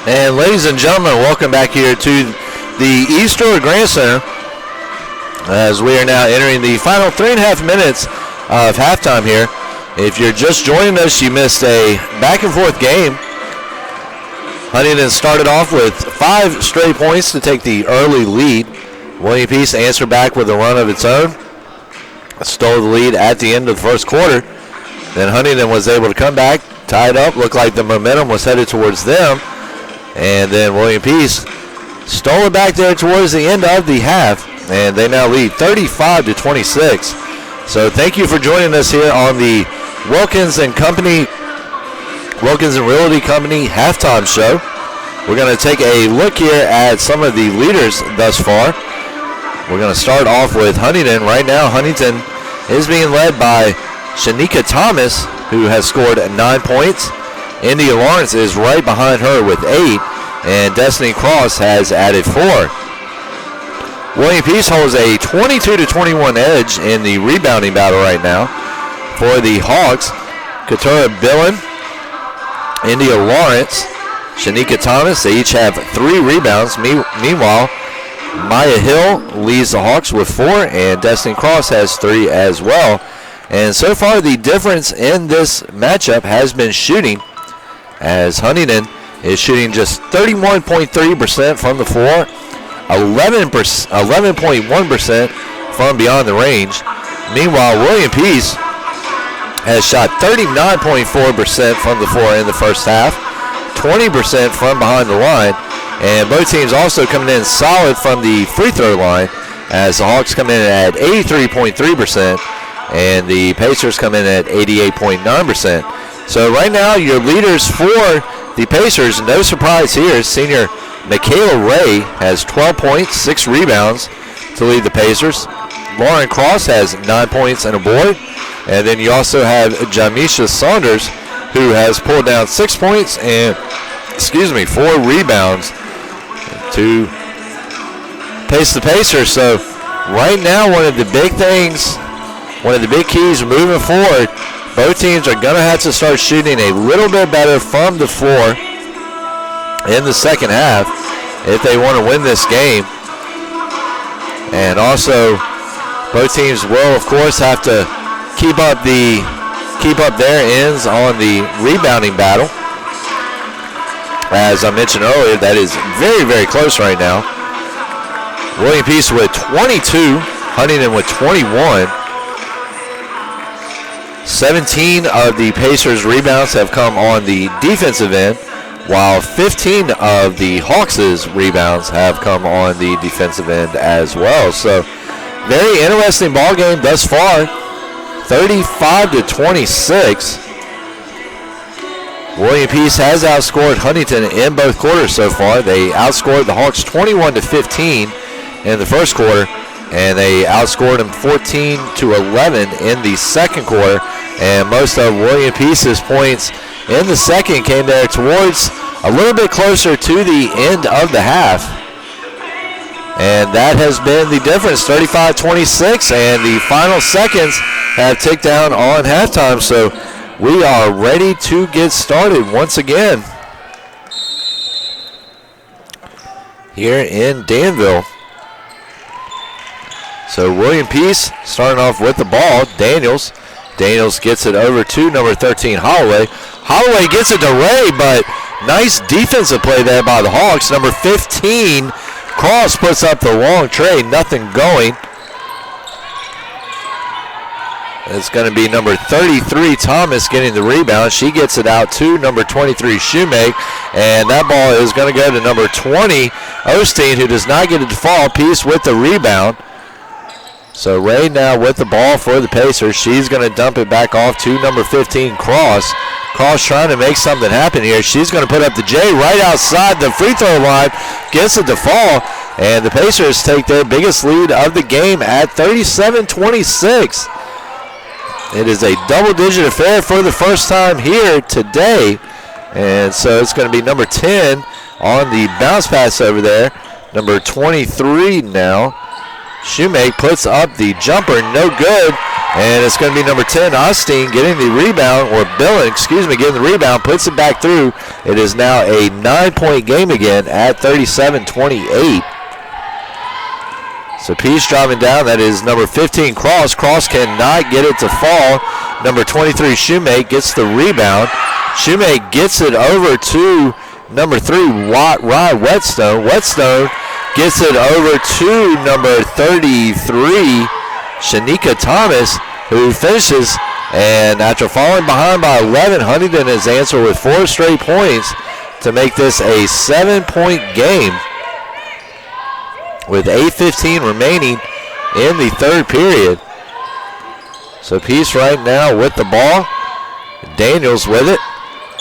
And ladies and gentlemen, welcome back here to the Easter Grand Center as we are now entering the final 3.5 minutes of halftime here. If you're just joining us, you missed a back and forth game. Huntingdon started off with 5 straight points to take the early lead. William Peace answered back with a run of its own. Stole the lead at the end of the first quarter. Then Huntingdon was able to come back, tied up, looked like the momentum was headed towards them. And then William Peace stole it back there towards the end of the half, and they now lead 35-26. So thank you for joining us here on the Wilkins and Realty Company halftime show. We're going to take a look here at some of the leaders thus far. We're going to start off with Huntingdon. Right now, Huntingdon is being led by Shanika Thomas, who has scored 9 points. India Lawrence is right behind her with 8, and Destiny Cross has added 4. William Peace holds a 22-21 edge in the rebounding battle right now. For the Hawks, Katura Billen, India Lawrence, Shanika Thomas, they each have 3 rebounds. Meanwhile, Maya Hill leads the Hawks with 4, and Destiny Cross has 3 as well. And so far, the difference in this matchup has been shooting, as Huntingdon is shooting just 31.3% from the floor, 11.1% from beyond the range. Meanwhile, William Peace has shot 39.4% from the floor in the first half, 20% from behind the line, and both teams also coming in solid from the free throw line, as the Hawks come in at 83.3%, and the Pacers come in at 88.9%. So right now, your leaders for the Pacers, no surprise here, senior Michaela Ray has 12 points, 6 rebounds to lead the Pacers. Lauren Cross has 9 points and a board. And then you also have Jamisha Saunders, who has pulled down 6 points and, 4 rebounds to pace the Pacers. So right now, one of the big keys moving forward, both teams are going to have to start shooting a little bit better from the floor in the second half if they want to win this game. And also, both teams will, of course, have to keep up their ends on the rebounding battle. As I mentioned earlier, that is very, very close right now. William Peace with 22, Huntingdon with 21. 17 of the Pacers' rebounds have come on the defensive end, while 15 of the Hawks' rebounds have come on the defensive end as well. So, very interesting ball game thus far. 35-26. William Peace has outscored Huntingdon in both quarters so far. They outscored the Hawks 21-15 in the first quarter, and they outscored them 14-11 in the second quarter. And most of William Peace's points in the second came there towards a little bit closer to the end of the half. And that has been the difference, 35-26, and the final seconds have ticked down on halftime. So we are ready to get started once again here in Danville. So William Peace starting off with the ball. Daniels gets it over to number 13, Holloway. Holloway gets it to Ray, but nice defensive play there by the Hawks. Number 15, Cross puts up the long tray, nothing going. It's going to be number 33, Thomas, getting the rebound. She gets it out to number 23, Shoemake, and that ball is going to go to number 20, Osteen, who does not get it to fall. Peace with the rebound. So Ray now with the ball for the Pacers. She's going to dump it back off to number 15, Cross. Cross trying to make something happen here. She's going to put up the J right outside the free throw line. Gets it to fall. And the Pacers take their biggest lead of the game at 37-26. It is a double-digit affair for the first time here today. And so it's going to be number 10 on the bounce pass over there. Number 23 now. Shoemake puts up the jumper, no good. And it's going to be number 10, Austin, getting the rebound, or Billen, getting the rebound, puts it back through. It is now a 9-point game again at 37-28. So Peace driving down. That is number 15, Cross. Cross cannot get it to fall. Number 23, Shoemake, gets the rebound. Shoemake gets it over to number 3, Rye Whetstone. Whetstone gets it over to number 33, Shanika Thomas, who finishes. And after falling behind by 11, Huntingdon has answered with 4 straight points to make this a 7-point game, with 8:15 remaining in the third period. So Peace right now with the ball. Daniels with it.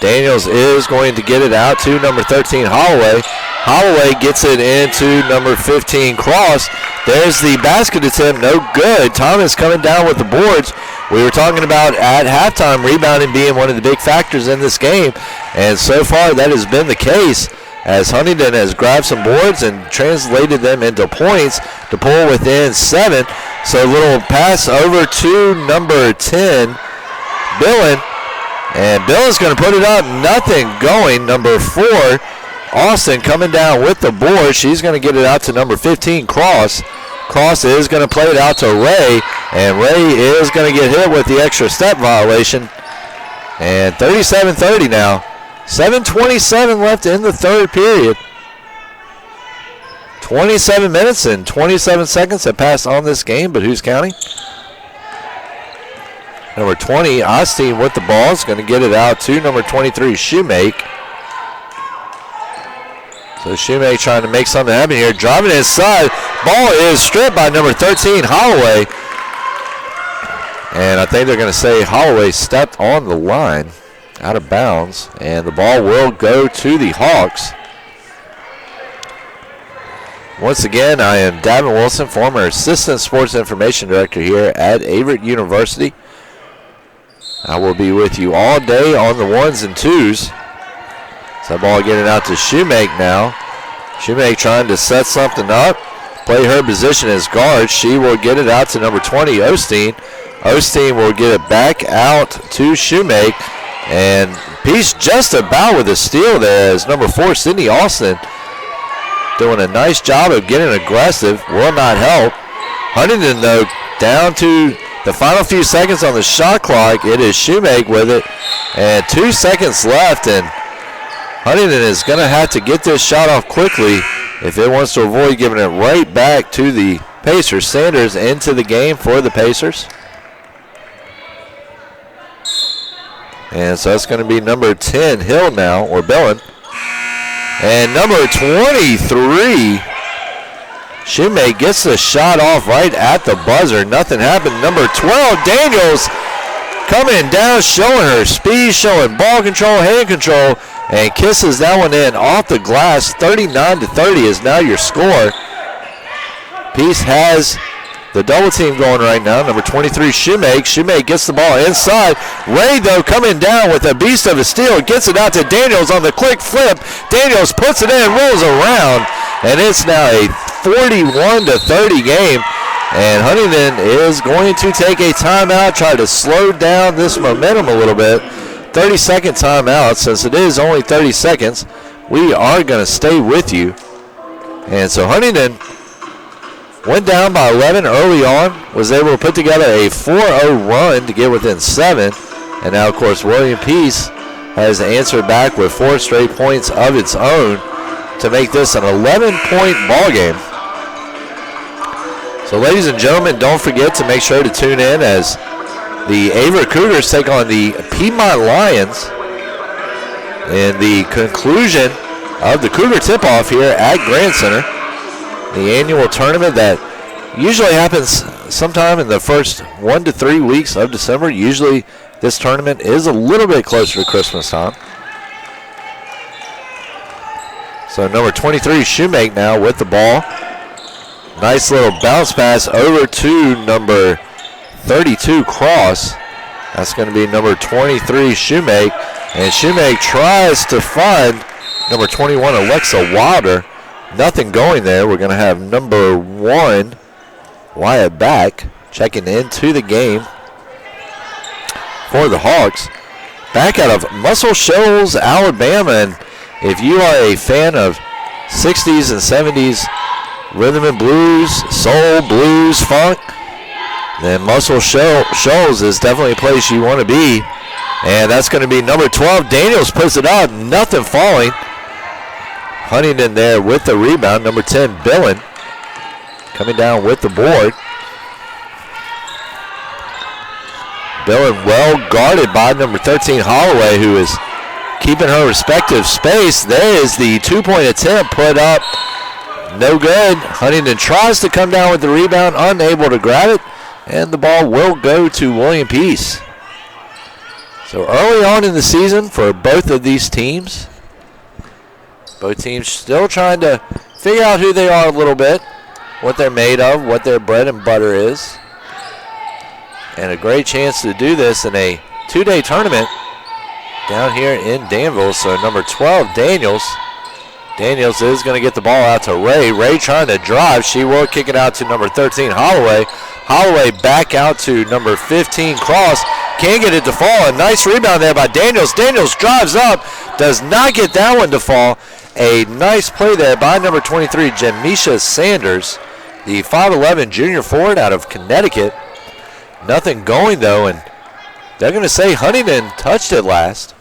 Daniels is going to get it out to number 13, Holloway. Holloway gets it into number 15, Cross. There's the basket attempt, no good. Thomas coming down with the boards. We were talking about at halftime rebounding being one of the big factors in this game, and so far that has been the case, as Huntingdon has grabbed some boards and translated them into points to pull within 7. So a little pass over to number 10, Billen. And Billen's going to put it up, nothing going. Number 4, Austin coming down with the board. She's going to get it out to number 15, Cross. Cross is going to play it out to Ray, and Ray is going to get hit with the extra step violation. And 37-30 now. 7:27 left in the third period. 27 minutes and 27 seconds have passed on this game, but who's counting? Number 20, Austin with the ball, is going to get it out to number 23, Shoemake. So Shoemake trying to make something happen here. Driving inside. Ball is stripped by number 13, Holloway. And I think they're going to say Holloway stepped on the line, out of bounds, and the ball will go to the Hawks. Once again, I am Davin Wilson, former Assistant Sports Information Director here at Averett University. I will be with you all day on the 1s and 2s. So ball getting out to Shoemake now. Shoemake trying to set something up, play her position as guard. She will get it out to number 20, Osteen. Osteen will get it back out to Shoemake. And Peace just about with a steal there as number 4, Sydney Austin, doing a nice job of getting aggressive. Will not help. Huntingdon, though, down to the final few seconds on the shot clock. It is Shoemake with it, and 2 seconds left, and Huntingdon is going to have to get this shot off quickly if it wants to avoid giving it right back to the Pacers. Sanders into the game for the Pacers. And so it's going to be number 10, Hill now, or Billen. And number 23, Shoemake gets the shot off right at the buzzer. Nothing happened. Number 12, Daniels, coming down, showing her speed, showing ball control, hand control, and kisses that one in off the glass. 39-30 is now your score. Peace has the double team going right now. Number 23, Shoemake. Shoemake gets the ball inside. Ray, though, coming down with a beast of a steal. Gets it out to Daniels on the quick flip. Daniels puts it in, rolls around, and it's now a 41-30 game. And Huntingdon is going to take a timeout, try to slow down this momentum a little bit. 30-second timeout. Since it is only 30 seconds, we are going to stay with you. And so Huntingdon went down by 11 early on, was able to put together a 4-0 run to get within 7. And now, of course, William Peace has answered back with 4 straight points of its own to make this an 11-point ball game. So, ladies and gentlemen, don't forget to make sure to tune in as the Averett Cougars take on the Piedmont Lions in the conclusion of the Cougar tip-off here at Grand Center. The annual tournament that usually happens sometime in the first 1 to 3 weeks of December. Usually this tournament is a little bit closer to Christmas time. So number 23, Shoemake now with the ball. Nice little bounce pass over to number 32, Cross. That's going to be number 23, Shoemake. And Shoemake tries to find number 21, Alexa Wilder. Nothing going there. We're going to have number 1, Wyatt Back, checking into the game for the Hawks. Back out of Muscle Shoals, Alabama. And if you are a fan of 60s and 70s rhythm and blues, soul, blues, funk, then Muscle Shoals is definitely a place you want to be. And that's going to be number 12. Daniels puts it up, nothing falling. Huntingdon there with the rebound. Number 10, Billen, coming down with the board. Billen well guarded by number 13, Holloway, who is keeping her respective space. There is the two-point attempt put up. No good. Huntingdon tries to come down with the rebound, unable to grab it, and the ball will go to William Peace. So early on in the season for both of these teams, both teams still trying to figure out who they are a little bit, what they're made of, what their bread and butter is. And a great chance to do this in a two-day tournament down here in Danville. So number 12, Daniels. Daniels is going to get the ball out to Ray. Ray trying to drive. She will kick it out to number 13, Holloway. Holloway back out to number 15, Cross. Can't get it to fall. A nice rebound there by Daniels. Daniels drives up. Does not get that one to fall. A nice play there by number 23, Jamisha Sanders, the 5'11 junior forward out of Connecticut. Nothing going, though, and they're going to say Huntingdon touched it last.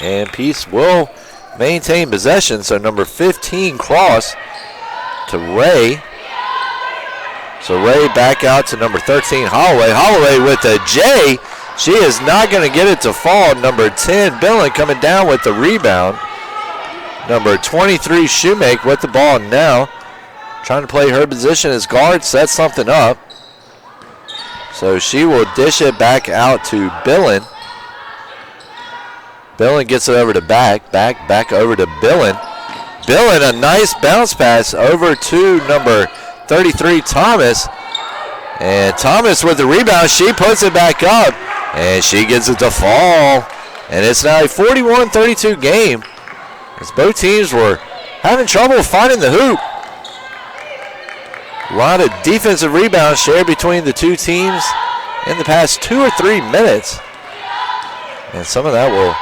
And Peace will maintain possession. So number 15, Cross to Ray. So Ray back out to number 13, Holloway. Holloway with a J. She is not going to get it to fall. Number 10, Billen coming down with the rebound. Number 23, Shoemake with the ball now. Trying to play her position as guard, set something up. So she will dish it back out to Billen. Billen gets it over to back over to Billen. Billen, a nice bounce pass over to number 33, Thomas. And Thomas with the rebound, she puts it back up, and she gets it to fall. And it's now a 41-32 game, as both teams were having trouble finding the hoop. A lot of defensive rebounds shared between the two teams in the past 2 or 3 minutes. And some of that will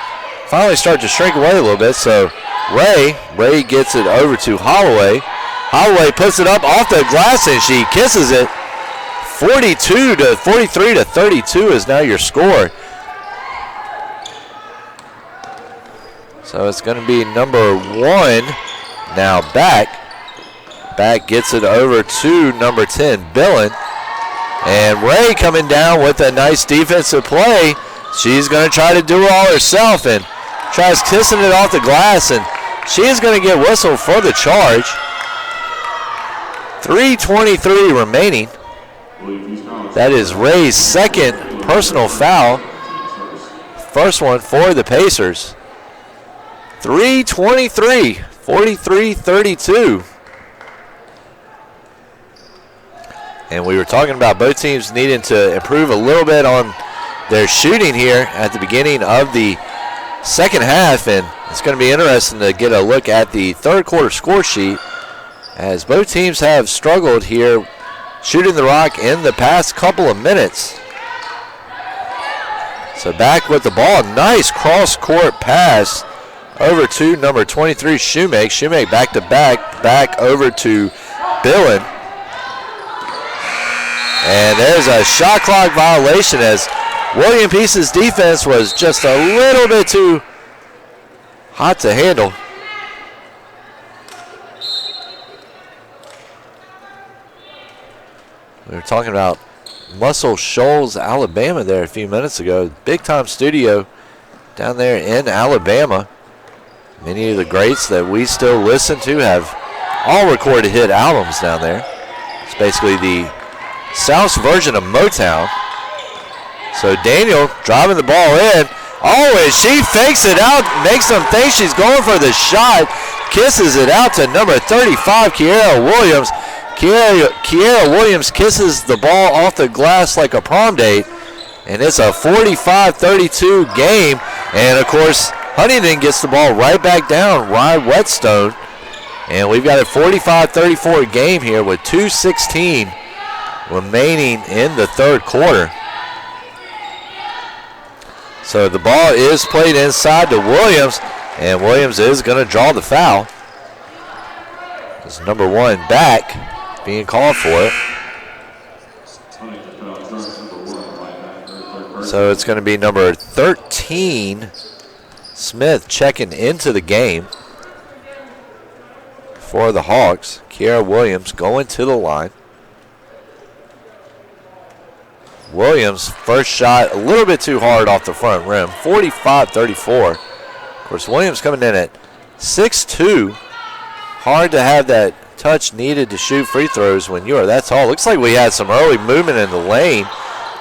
finally start to shrink away a little bit. So Ray gets it over to Holloway. Holloway puts it up off the glass and she kisses it. 43-32 is now your score. So it's going to be number 1 now back. Back gets it over to number 10, Billen. And Ray coming down with a nice defensive play. She's going to try to do it all herself and tries kissing it off the glass, and she is going to get whistled for the charge. 3:23 remaining. That is Ray's second personal foul. First one for the Pacers. 3:23, 43-32. And we were talking about both teams needing to improve a little bit on their shooting here at the beginning of the second half. And it's going to be interesting to get a look at the third quarter score sheet, as both teams have struggled here shooting the rock in the past couple of minutes. So back with the ball. Nice cross-court pass over to number 23, Shoemake. Shoemake back to back over to Billen. And there's a shot clock violation, as William Peace's defense was just a little bit too hot to handle. We were talking about Muscle Shoals, Alabama there a few minutes ago. Big time studio down there in Alabama. Many of the greats that we still listen to have all recorded hit albums down there. It's basically the South's version of Motown. So Daniel driving the ball in. Oh, and she fakes it out, makes them think she's going for the shot. Kisses it out to number 35, Kiera Williams. Kiera Williams kisses the ball off the glass like a prom date. And it's a 45-32 game. And, of course, Huntingdon gets the ball right back down, Ryan Whetstone. And we've got a 45-34 game here with 2:16 remaining in the third quarter. So the ball is played inside to Williams, and Williams is going to draw the foul. It's number 1 back being called for it. So it's going to be number 13, Smith, checking into the game for the Hawks. Kiara Williams going to the line. Williams, first shot a little bit too hard off the front rim, 45-34. Of course, Williams coming in at 6'2". Hard to have that touch needed to shoot free throws when you are that tall. Looks like we had some early movement in the lane.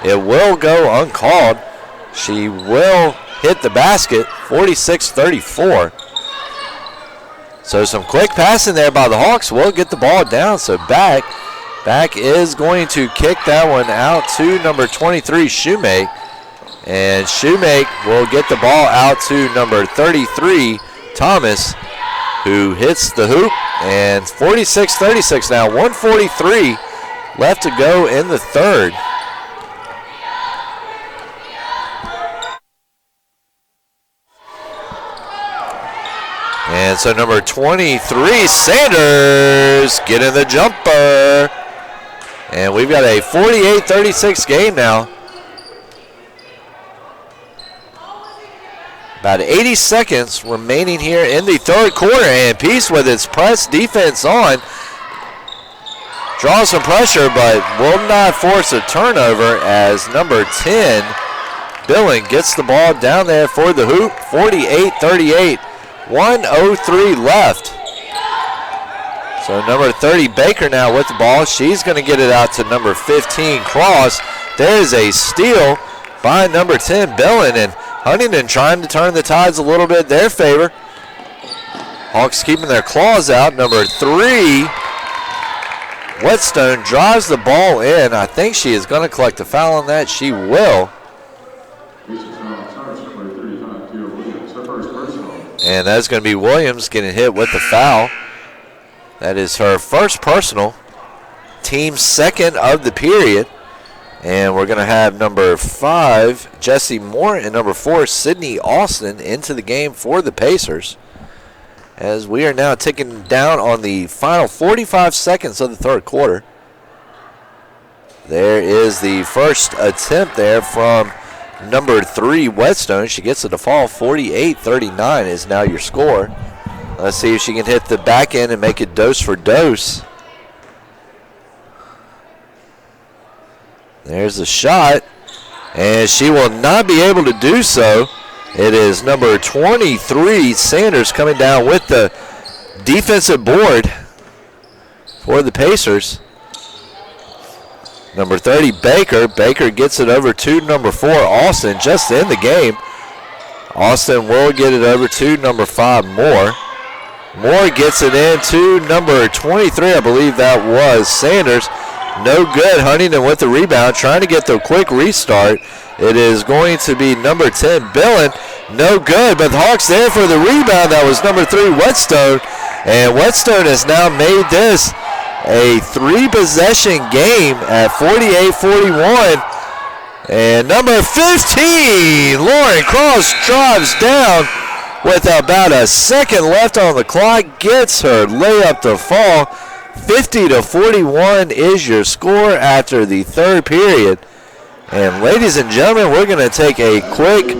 It will go uncalled. She will hit the basket, 46-34. So some quick passing there by the Hawks will get the ball down. So Back is going to kick that one out to number 23, Shoemake. And Shoemake will get the ball out to number 33, Thomas, who hits the hoop. And 46-36 now, 1:43 left to go in the third. And so number 23, Sanders, getting the jumper. And we've got a 48-36 game now. About 80 seconds remaining here in the third quarter, and Peace with its press defense on. Draws some pressure, but will not force a turnover as number 10, Billing, gets the ball down there for the hoop. 48-38, 1:03 left. So number 30, Baker, now with the ball. She's going to get it out to number 15, Cross. There's a steal by number 10, Billing, and Huntingdon trying to turn the tides a little bit their favor. Hawks keeping their claws out. Number 3, Whetstone, drives the ball in. I think she is going to collect a foul on that. She will. And that's going to be Williams getting hit with the foul. That is her first personal, team second of the period. And we're going to have number 5, Jessie Moore, and number 4, Sydney Austin, into the game for the Pacers. As we are now ticking down on the final 45 seconds of the third quarter. There is the first attempt there from number 3, Whetstone. She gets it to fall. 48-39 is now your score. Let's see if she can hit the back end and make it dose for dose. There's the shot, and she will not be able to do so. It is number 23, Sanders, coming down with the defensive board for the Pacers. Number 30, Baker. Baker gets it over to number 4, Austin, just in the game. Austin will get it over to number 5, Moore. Moore gets it in to number 23, I believe that was Sanders. No good. Huntingdon with the rebound, trying to get the quick restart. It is going to be number 10, Billing. No good, but the Hawks there for the rebound. That was number 3, Whetstone. And Whetstone has now made this a 3-possession game at 48-41. And number 15, Lauren Cross, drives down with about a second left on the clock. Gets her layup to fall. 50-41 is your score after the third period. And ladies and gentlemen, we're going to take a quick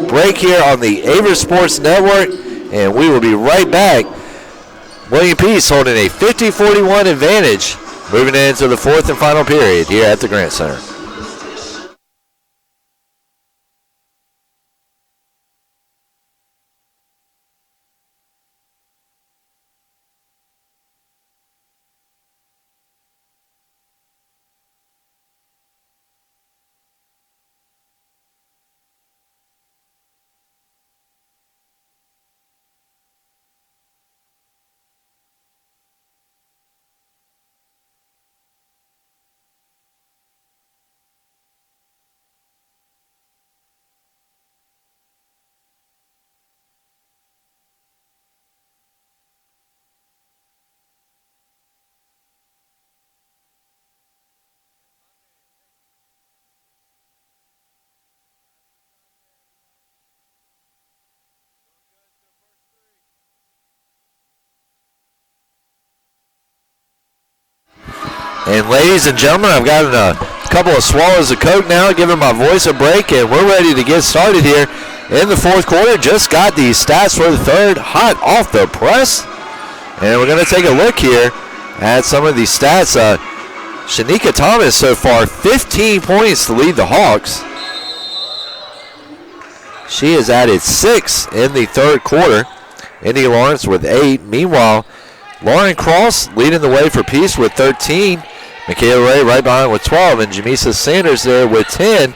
break here on the Averett Sports Network, and we will be right back. William Peace holding a 50-41 advantage, moving into the fourth and final period here at the Grant Center. And ladies and gentlemen, I've gotten a couple of swallows of Coke now, giving my voice a break, and we're ready to get started here in the fourth quarter. Just got the stats for the third, hot off the press. And we're going to take a look here at some of the stats. Shanika Thomas so far, 15 points to lead the Hawks. She has added 6 in the third quarter. Indy Lawrence with 8. Meanwhile, Lauren Cross leading the way for Peace with 13. Michaela Ray right behind with 12. And Jamisa Sanders there with 10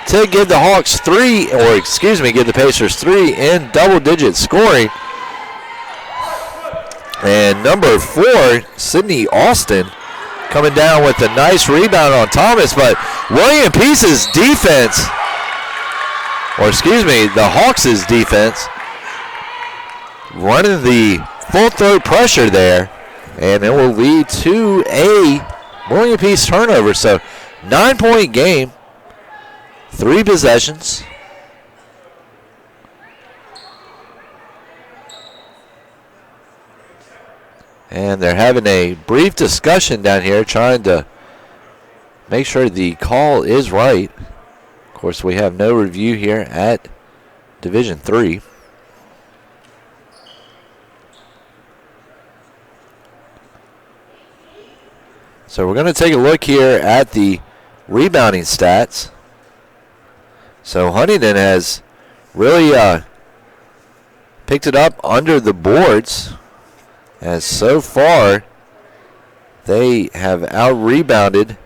to give the Hawks give the Pacers 3 in double-digit scoring. And number 4, Sydney Austin, coming down with a nice rebound on Thomas. But William Peace's defense, the Hawks' defense, running the full throat pressure there, and it will lead to a William Peace turnover. So 9-point game, 3 possessions. And they're having a brief discussion down here, trying to make sure the call is right. Of course, we have no review here at Division III. So we're going to take a look here at the rebounding stats. So Huntingdon has really picked it up under the boards, as so far they have out-rebounded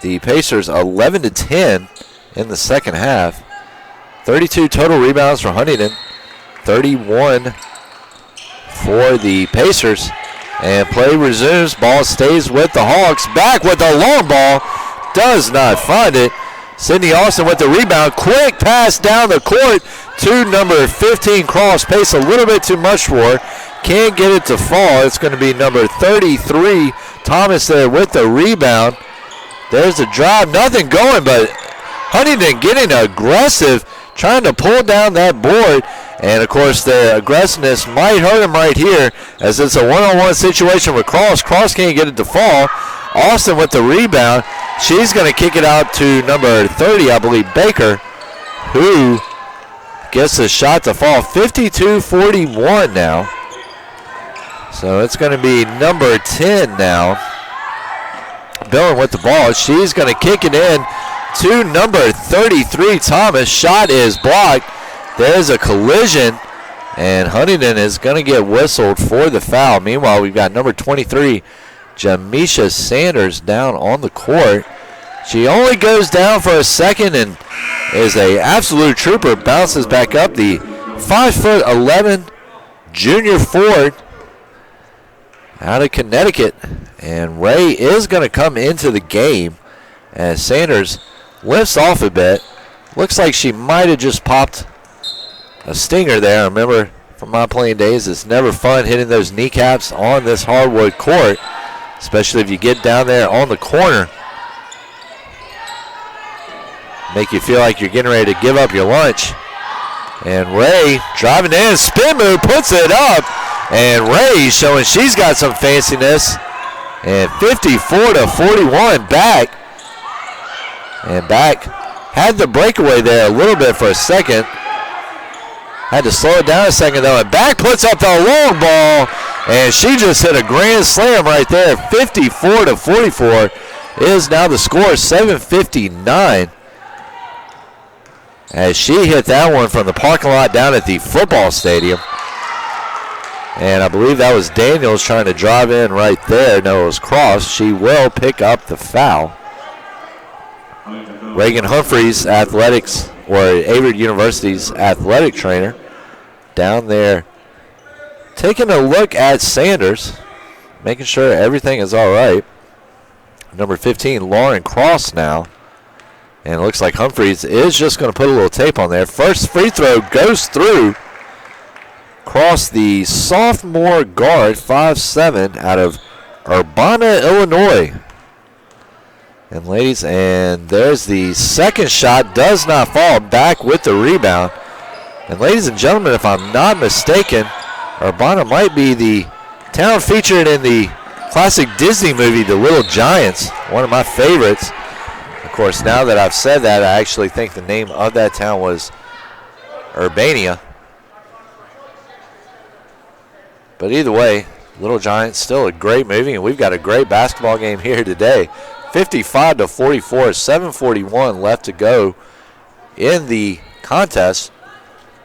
the Pacers 11-10 in the second half. 32 total rebounds for Huntingdon, 31 for the Pacers. And play resumes. Ball stays with the Hawks. Back with the long ball. Does not find it. Sydney Austin with the rebound. Quick pass down the court to number 15, Cross. Pace a little bit too much for her. Can't get it to fall. It's going to be number 33, Thomas, there with the rebound. There's the drive. Nothing going, but Huntingdon getting aggressive, trying to pull down that board. And, of course, the aggressiveness might hurt him right here, as it's a one-on-one situation with Cross. Cross can't get it to fall. Austin with the rebound. She's going to kick it out to number 30, I believe, Baker, who gets the shot to fall. 52-41 now. So it's going to be number 10 now. Billing with the ball. She's going to kick it in to number 33, Thomas. Shot is blocked. There's a collision, and Huntingdon is going to get whistled for the foul. Meanwhile, we've got number 23, Jamisha Sanders, down on the court. She only goes down for a second and is an absolute trooper. Bounces back up. The 5'11" junior forward out of Connecticut. And Ray is going to come into the game as Sanders lifts off a bit. Looks like she might have just popped a stinger there. I remember from my playing days, it's never fun hitting those kneecaps on this hardwood court, especially if you get down there on the corner. Make you feel like you're getting ready to give up your lunch. And Ray driving in, spin move, puts it up. And Ray showing she's got some fanciness. And 54-41 back. And back had the breakaway there a little bit for a second. Had to slow it down a second, though. And back puts up the long ball. And she just hit a grand slam right there. 54-44 is now the score. 7:59. As she hit that one from the parking lot down at the football stadium. And I believe that was Daniels trying to drive in right there. No, it was Cross. She will pick up the foul. Reagan Humphreys, athletics, or Averett University's athletic trainer, down there taking a look at Sanders, making sure everything is all right. Number 15, Lauren Cross now. And it looks like Humphreys is just going to put a little tape on there. First free throw goes through. Cross, the sophomore guard, 5'7", out of Urbana, Illinois. And ladies, and there's the second shot, does not fall, back with the rebound. And ladies and gentlemen, if I'm not mistaken, Urbana might be the town featured in the classic Disney movie, The Little Giants, one of my favorites. Of course, now that I've said that, I actually think the name of that town was Urbania. But either way, Little Giants still a great movie, and we've got a great basketball game here today. 55-44, 7:41 left to go in the contest.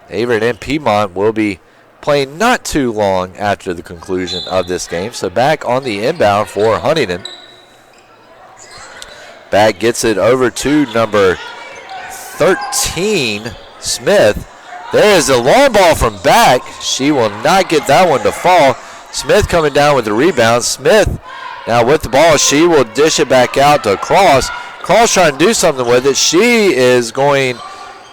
Averett and Piedmont will be playing not too long after the conclusion of this game. So back on the inbound for Huntingdon. Back gets it over to number 13, Smith. There is a long ball from back. She will not get that one to fall. Smith coming down with the rebound. Smith now with the ball. She will dish it back out to Cross. Cross trying to do something with it. She is going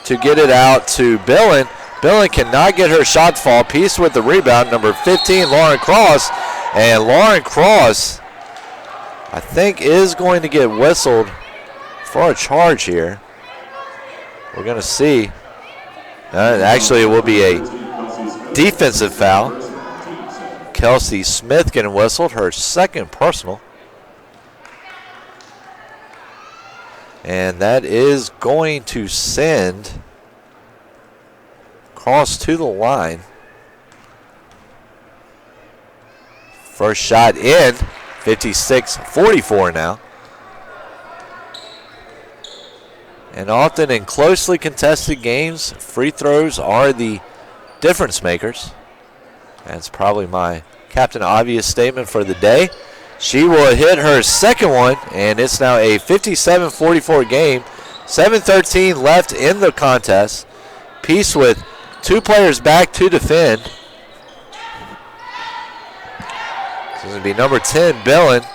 to get it out to Billen. Billen cannot get her shot to fall. Peace with the rebound. Number 15, Lauren Cross. And Lauren Cross, I think, is going to get whistled for a charge here. We're going to see. Actually, it will be a defensive foul. Kelsey Smith getting whistled, her second personal. And that is going to send Cross to the line. First shot in, 56-44 now. And often in closely contested games, free throws are the difference makers. That's probably my Captain Obvious statement for the day. She will hit her second one, and it's now a 57-44 game. 7:13 left in the contest. Peace with two players back to defend. This is going to be number 10, Billen.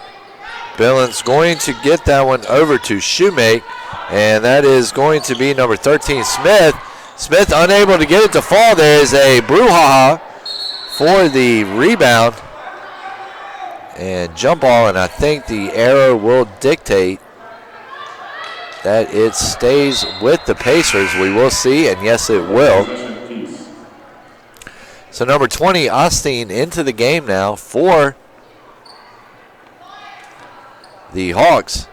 Billen's going to get that one over to Shoemake, and that is going to be number 13, Smith. Smith unable to get it to fall. There is a brouhaha for the rebound and jump ball, and I think the arrow will dictate that it stays with the Pacers. We will see, and yes, it will. So number 20, Osteen, into the game now for the Hawks,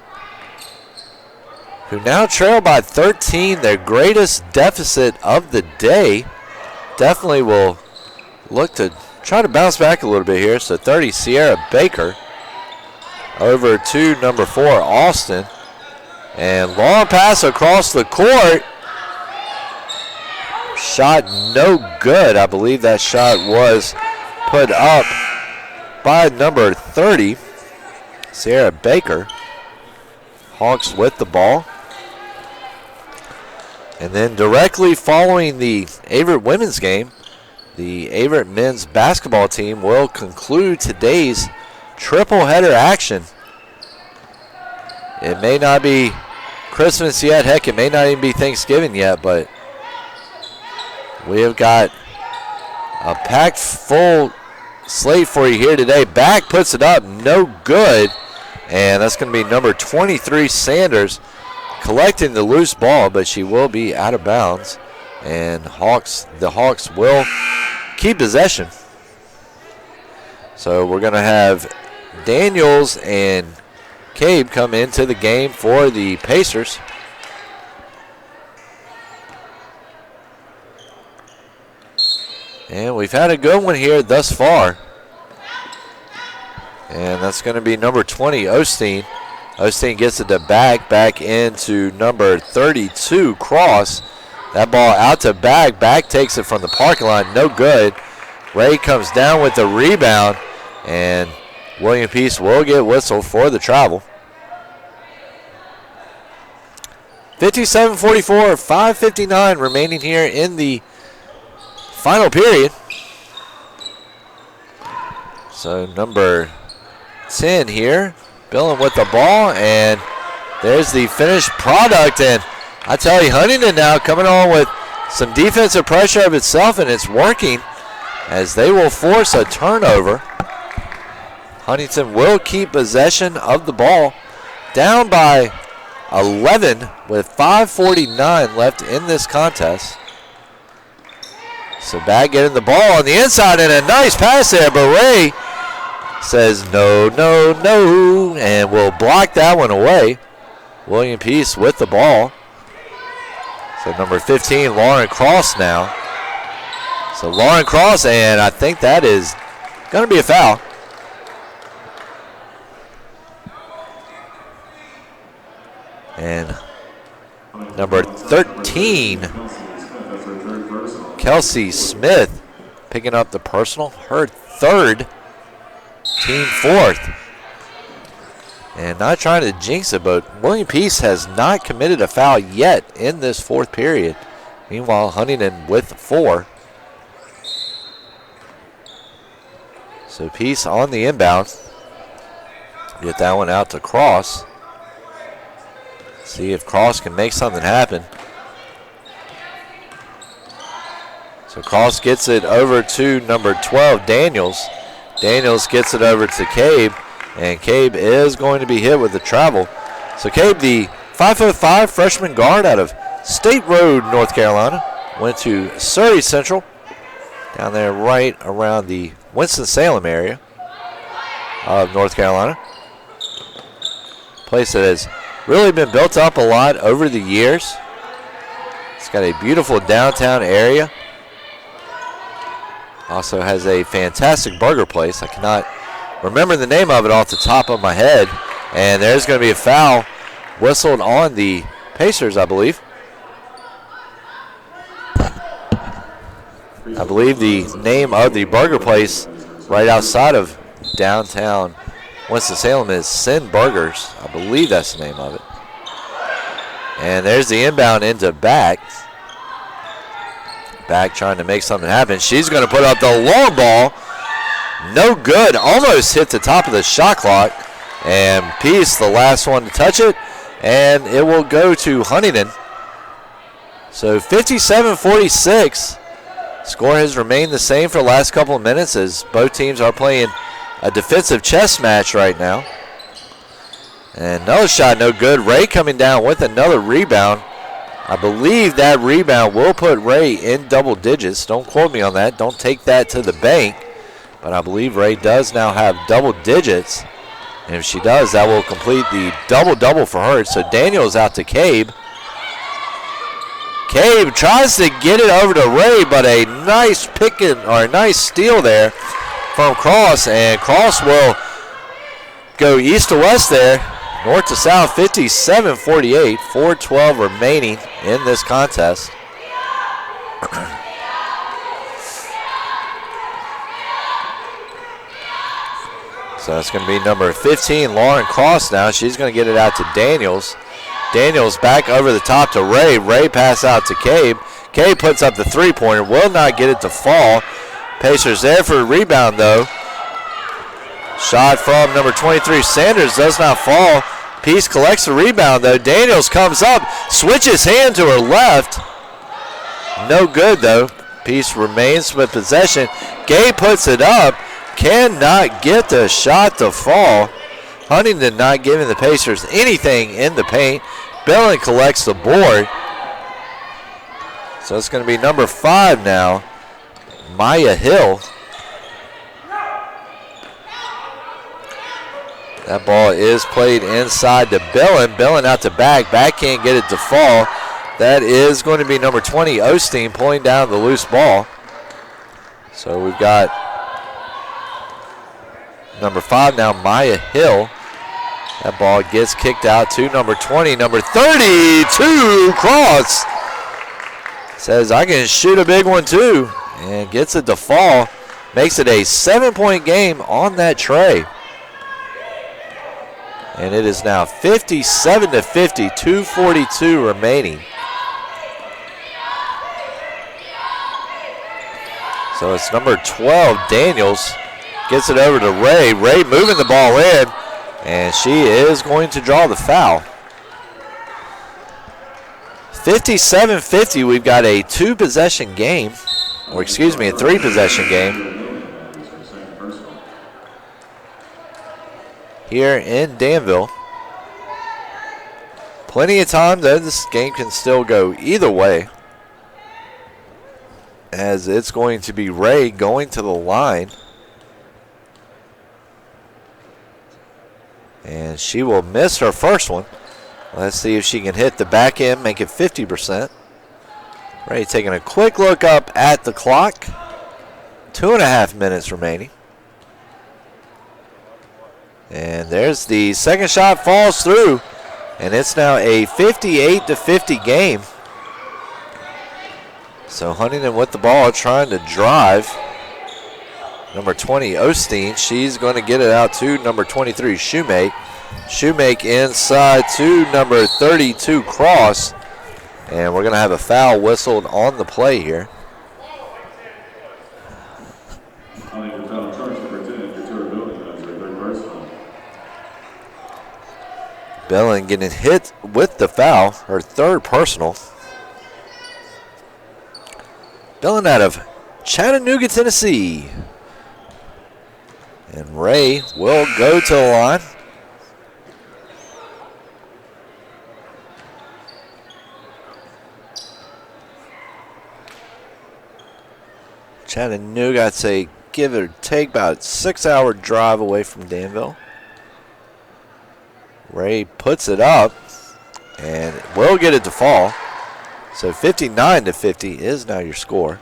who now trail by 13, their greatest deficit of the day. Definitely will look to try to bounce back a little bit here. So 30, Sierra Baker over to number 4, Austin. And long pass across the court. Shot no good. I believe that shot was put up by number 30, Sierra Baker. Hawks with the ball. And then directly following the Averett women's game, the Averett men's basketball team will conclude today's triple header action. It may not be Christmas yet. Heck, it may not even be Thanksgiving yet, but we have got a packed full slate for you here today. Back puts it up, no good. And that's going to be number 23, Sanders, collecting the loose ball, but she will be out of bounds. And the Hawks will keep possession. So we're going to have Daniels and Cabe come into the game for the Pacers. And we've had a good one here thus far. And that's going to be number 20, Osteen. Osteen gets it to back into number 32, Cross. That ball out to Back. Back takes it from the parking lot, no good. Ray comes down with the rebound, and William Peace will get whistled for the travel. 57-44, 5:59 remaining here in the final period. So number 10 here, Billen with the ball, and there's the finished product. And I tell you, Huntingdon now coming on with some defensive pressure of itself, and it's working as they will force a turnover. Huntington will keep possession of the ball, down by 11 with 5:49 left in this contest. So Bag getting the ball on the inside, and a nice pass there, but Ray says no, no, no, and will block that one away. William Peace with the ball. So number 15, Lauren Cross now. So Lauren Cross, and I think that is going to be a foul. And number 13, Kelsey Smith, picking up the personal, her third, team fourth. And not trying to jinx it, but William Peace has not committed a foul yet in this fourth period. Meanwhile, Huntingdon with 4. So Peace on the inbound. Get that one out to Cross. See if Cross can make something happen. So Cross gets it over to number 12, Daniels. Daniels gets it over to Cabe, and Cabe is going to be hit with the travel. So Cabe, the 5'5" freshman guard out of State Road, North Carolina, went to Surrey Central, down there right around the Winston-Salem area of North Carolina. Place that has really been built up a lot over the years. It's got a beautiful downtown area. Also has a fantastic burger place. I cannot remember the name of it off the top of my head. And there's going to be a foul whistled on the Pacers, I believe. I believe the name of the burger place right outside of downtown Winston-Salem is Sin Burgers. I believe that's the name of it. And there's the inbound into Back. Back trying to make something happen. She's going to put up the long ball. No good. Almost hit the top of the shot clock. And Peace, the last one to touch it. And it will go to Huntingdon. So 57-46. Score has remained the same for the last couple of minutes as both teams are playing a defensive chess match right now. And another shot, no good. Ray coming down with another rebound. I believe that rebound will put Ray in double digits. Don't quote me on that. Don't take that to the bank. But I believe Ray does now have double digits. And if she does, that will complete the double-double for her. So Daniels out to Cabe. Cabe tries to get it over to Ray, but a nice picking or a nice steal there from Cross. And Cross will go east to west there. North to south, 57-48, 4:12 remaining in this contest. So that's going to be number 15, Lauren Cross now. She's going to get it out to Daniels. Daniels back over the top to Ray. Ray pass out to Cabe. Cabe puts up the three-pointer, will not get it to fall. Pacers there for a rebound, though. Shot from number 23, Sanders, does not fall. Peace collects the rebound, though. Daniels comes up, switches hand to her left. No good, though. Peace remains with possession. Gay puts it up, cannot get the shot to fall. Huntingdon not giving the Pacers anything in the paint. Bellin collects the board. So it's going to be number 5 now, Maya Hill. That ball is played inside to Bellin. Bellin out to Back. Back can't get it to fall. That is going to be number 20, Osteen, pulling down the loose ball. So we've got number 5 now, Maya Hill. That ball gets kicked out to number 20. Number 32, Cross. Says, I can shoot a big one too. And gets it to fall. Makes it a 7-point game on that tray. And it is now 57-50, 2:42 remaining. So it's number 12, Daniels. Gets it over to Ray. Ray moving the ball in. And she is going to draw the foul. 57-50, we've got a 2-possession game. Or excuse me, a 3-possession game. Here in Danville. Plenty of time, though. This game can still go either way, as it's going to be Ray going to the line. And she will miss her first one. Let's see if she can hit the back end, make it 50%. Ray taking a quick look up at the clock. 2.5 minutes remaining. And there's the second shot, falls through. And it's now a 58-50 game. So Huntingdon with the ball trying to drive. Number 20, Osteen. She's going to get it out to number 23, Shoemake. Shoemake inside to number 32, Cross. And we're going to have a foul whistled on the play here. Bellin getting hit with the foul, her third personal. Bellin out of Chattanooga, Tennessee. And Ray will go to the line. Chattanooga, I'd say give it or take about a 6-hour drive away from Danville. Ray puts it up and will get it to fall. So 59-50 is now your score.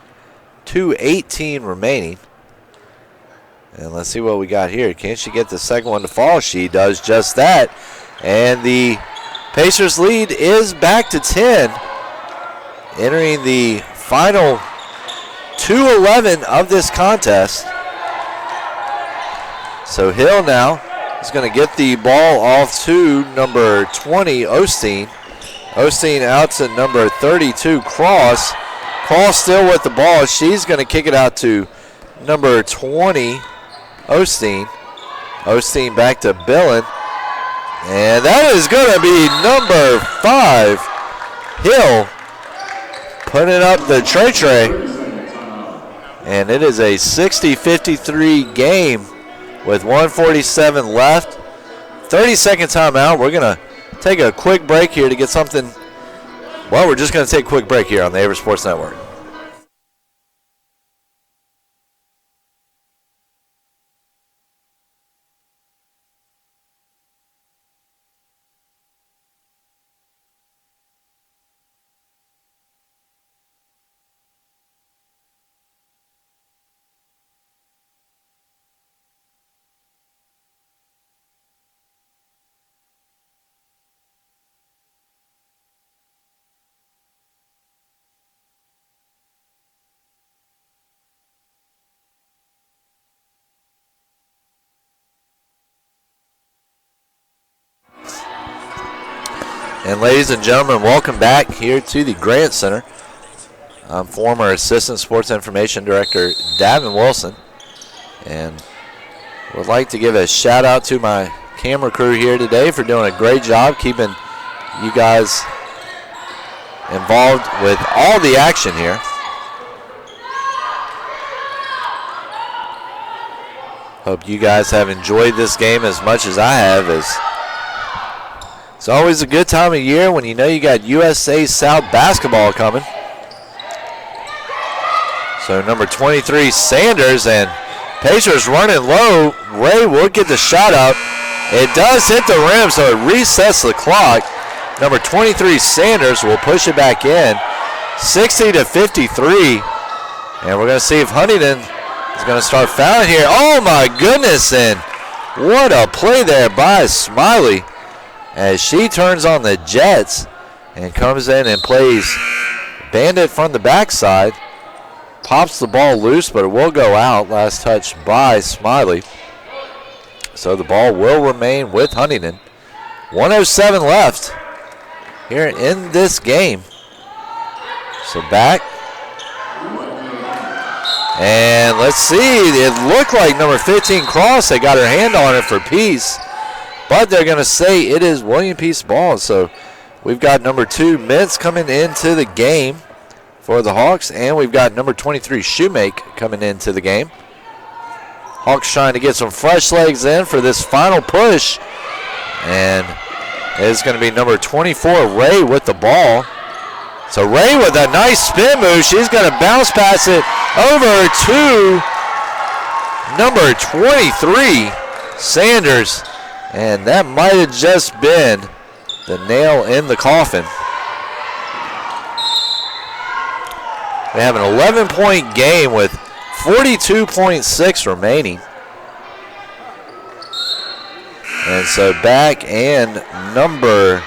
2:18 remaining. And let's see what we got here. Can she get the second one to fall? She does just that. And the Pacers lead is back to 10. Entering the final 2:11 of this contest. So Hill now is going to get the ball off to number 20, Osteen. Osteen out to number 32, Cross. Cross still with the ball. She's going to kick it out to number 20, Osteen. Osteen back to Billin. And that is going to be number 5, Hill, putting up the tray. And it is a 60-53 game with 1:47 left. 30-second timeout. We're going to take a quick break here to get something. Well, we're just going to take a quick break here on the Averett Sports Network. And ladies and gentlemen, welcome back here to the Grant Center. I'm former Assistant Sports Information Director Davin Wilson, and would like to give a shout out to my camera crew here today for doing a great job keeping you guys involved with all the action here. Hope you guys have enjoyed this game as much as I have. It's always a good time of year when you know you got USA South basketball coming. So number 23, Sanders, and Pacers running low. Ray will get the shot up. It does hit the rim, so it resets the clock. Number 23, Sanders, will push it back in. 60-53. And we're going to see if Huntingdon is going to start fouling here. Oh, my goodness, and what a play there by Smiley, as she turns on the Jets and comes in and plays Bandit from the backside. Pops the ball loose, but it will go out. Last touch by Smiley. So the ball will remain with Huntingdon. 1:07 left here in this game. So back. And let's see. It looked like number 15, Cross, they got her hand on it for Peace. But they're going to say it is William Peace ball. So we've got number 2, Mintz, coming into the game for the Hawks. And we've got number 23, Shoemake, coming into the game. Hawks trying to get some fresh legs in for this final push. And it's going to be number 24, Ray, with the ball. So Ray with a nice spin move. She's going to bounce pass it over to number 23, Sanders. And that might have just been the nail in the coffin. We have an 11-point game with 42.6 remaining. And so Back and number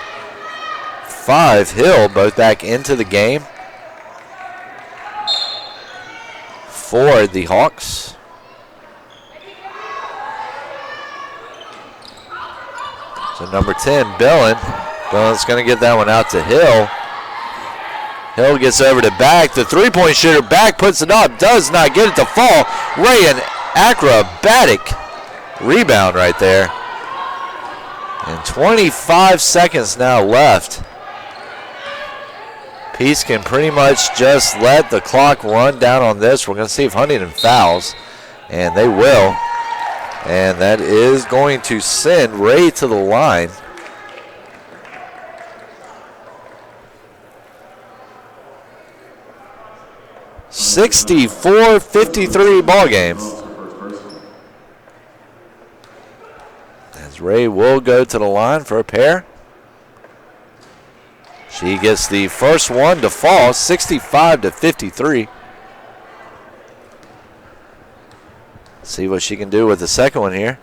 5, Hill, both back into the game for the Hawks. So number 10, Billen. Billen's going to get that one out to Hill. Hill gets over to Back. The three-point shooter, Back puts it up, does not get it to fall. Ray, an acrobatic rebound right there. And 25 seconds now left. Peace can pretty much just let the clock run down on this. We're going to see if Huntingdon fouls, and they will. And that is going to send Ray to the line. (64-53) ball game. As Ray will go to the line for a pair. She gets the first one to fall, 65-53. See what she can do with the second one here.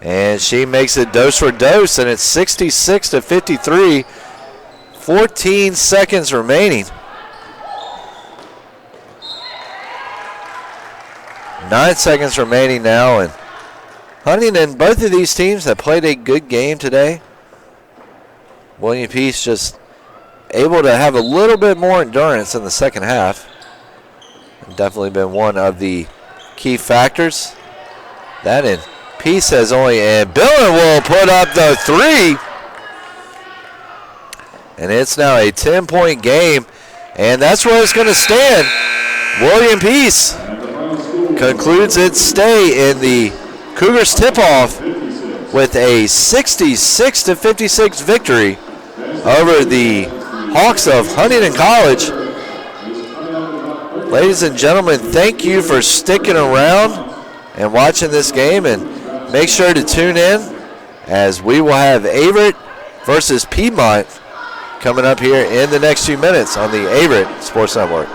And she makes it dose for dose, and it's 66-53. 14 seconds remaining. 9 seconds remaining now, and Huntingdon, both of these teams have played a good game today. William Peace just able to have a little bit more endurance in the second half. Definitely been one of the key factors. That and Peace has only, and Billen will put up the three. And it's now a 10-point game, and that's where it's going to stand. William Peace concludes its stay in the Cougars tip-off with a 66-56 victory over the Hawks of Huntingdon College. Ladies and gentlemen, thank you for sticking around and watching this game, and make sure to tune in as we will have Averett versus Piedmont coming up here in the next few minutes on the Averett Sports Network.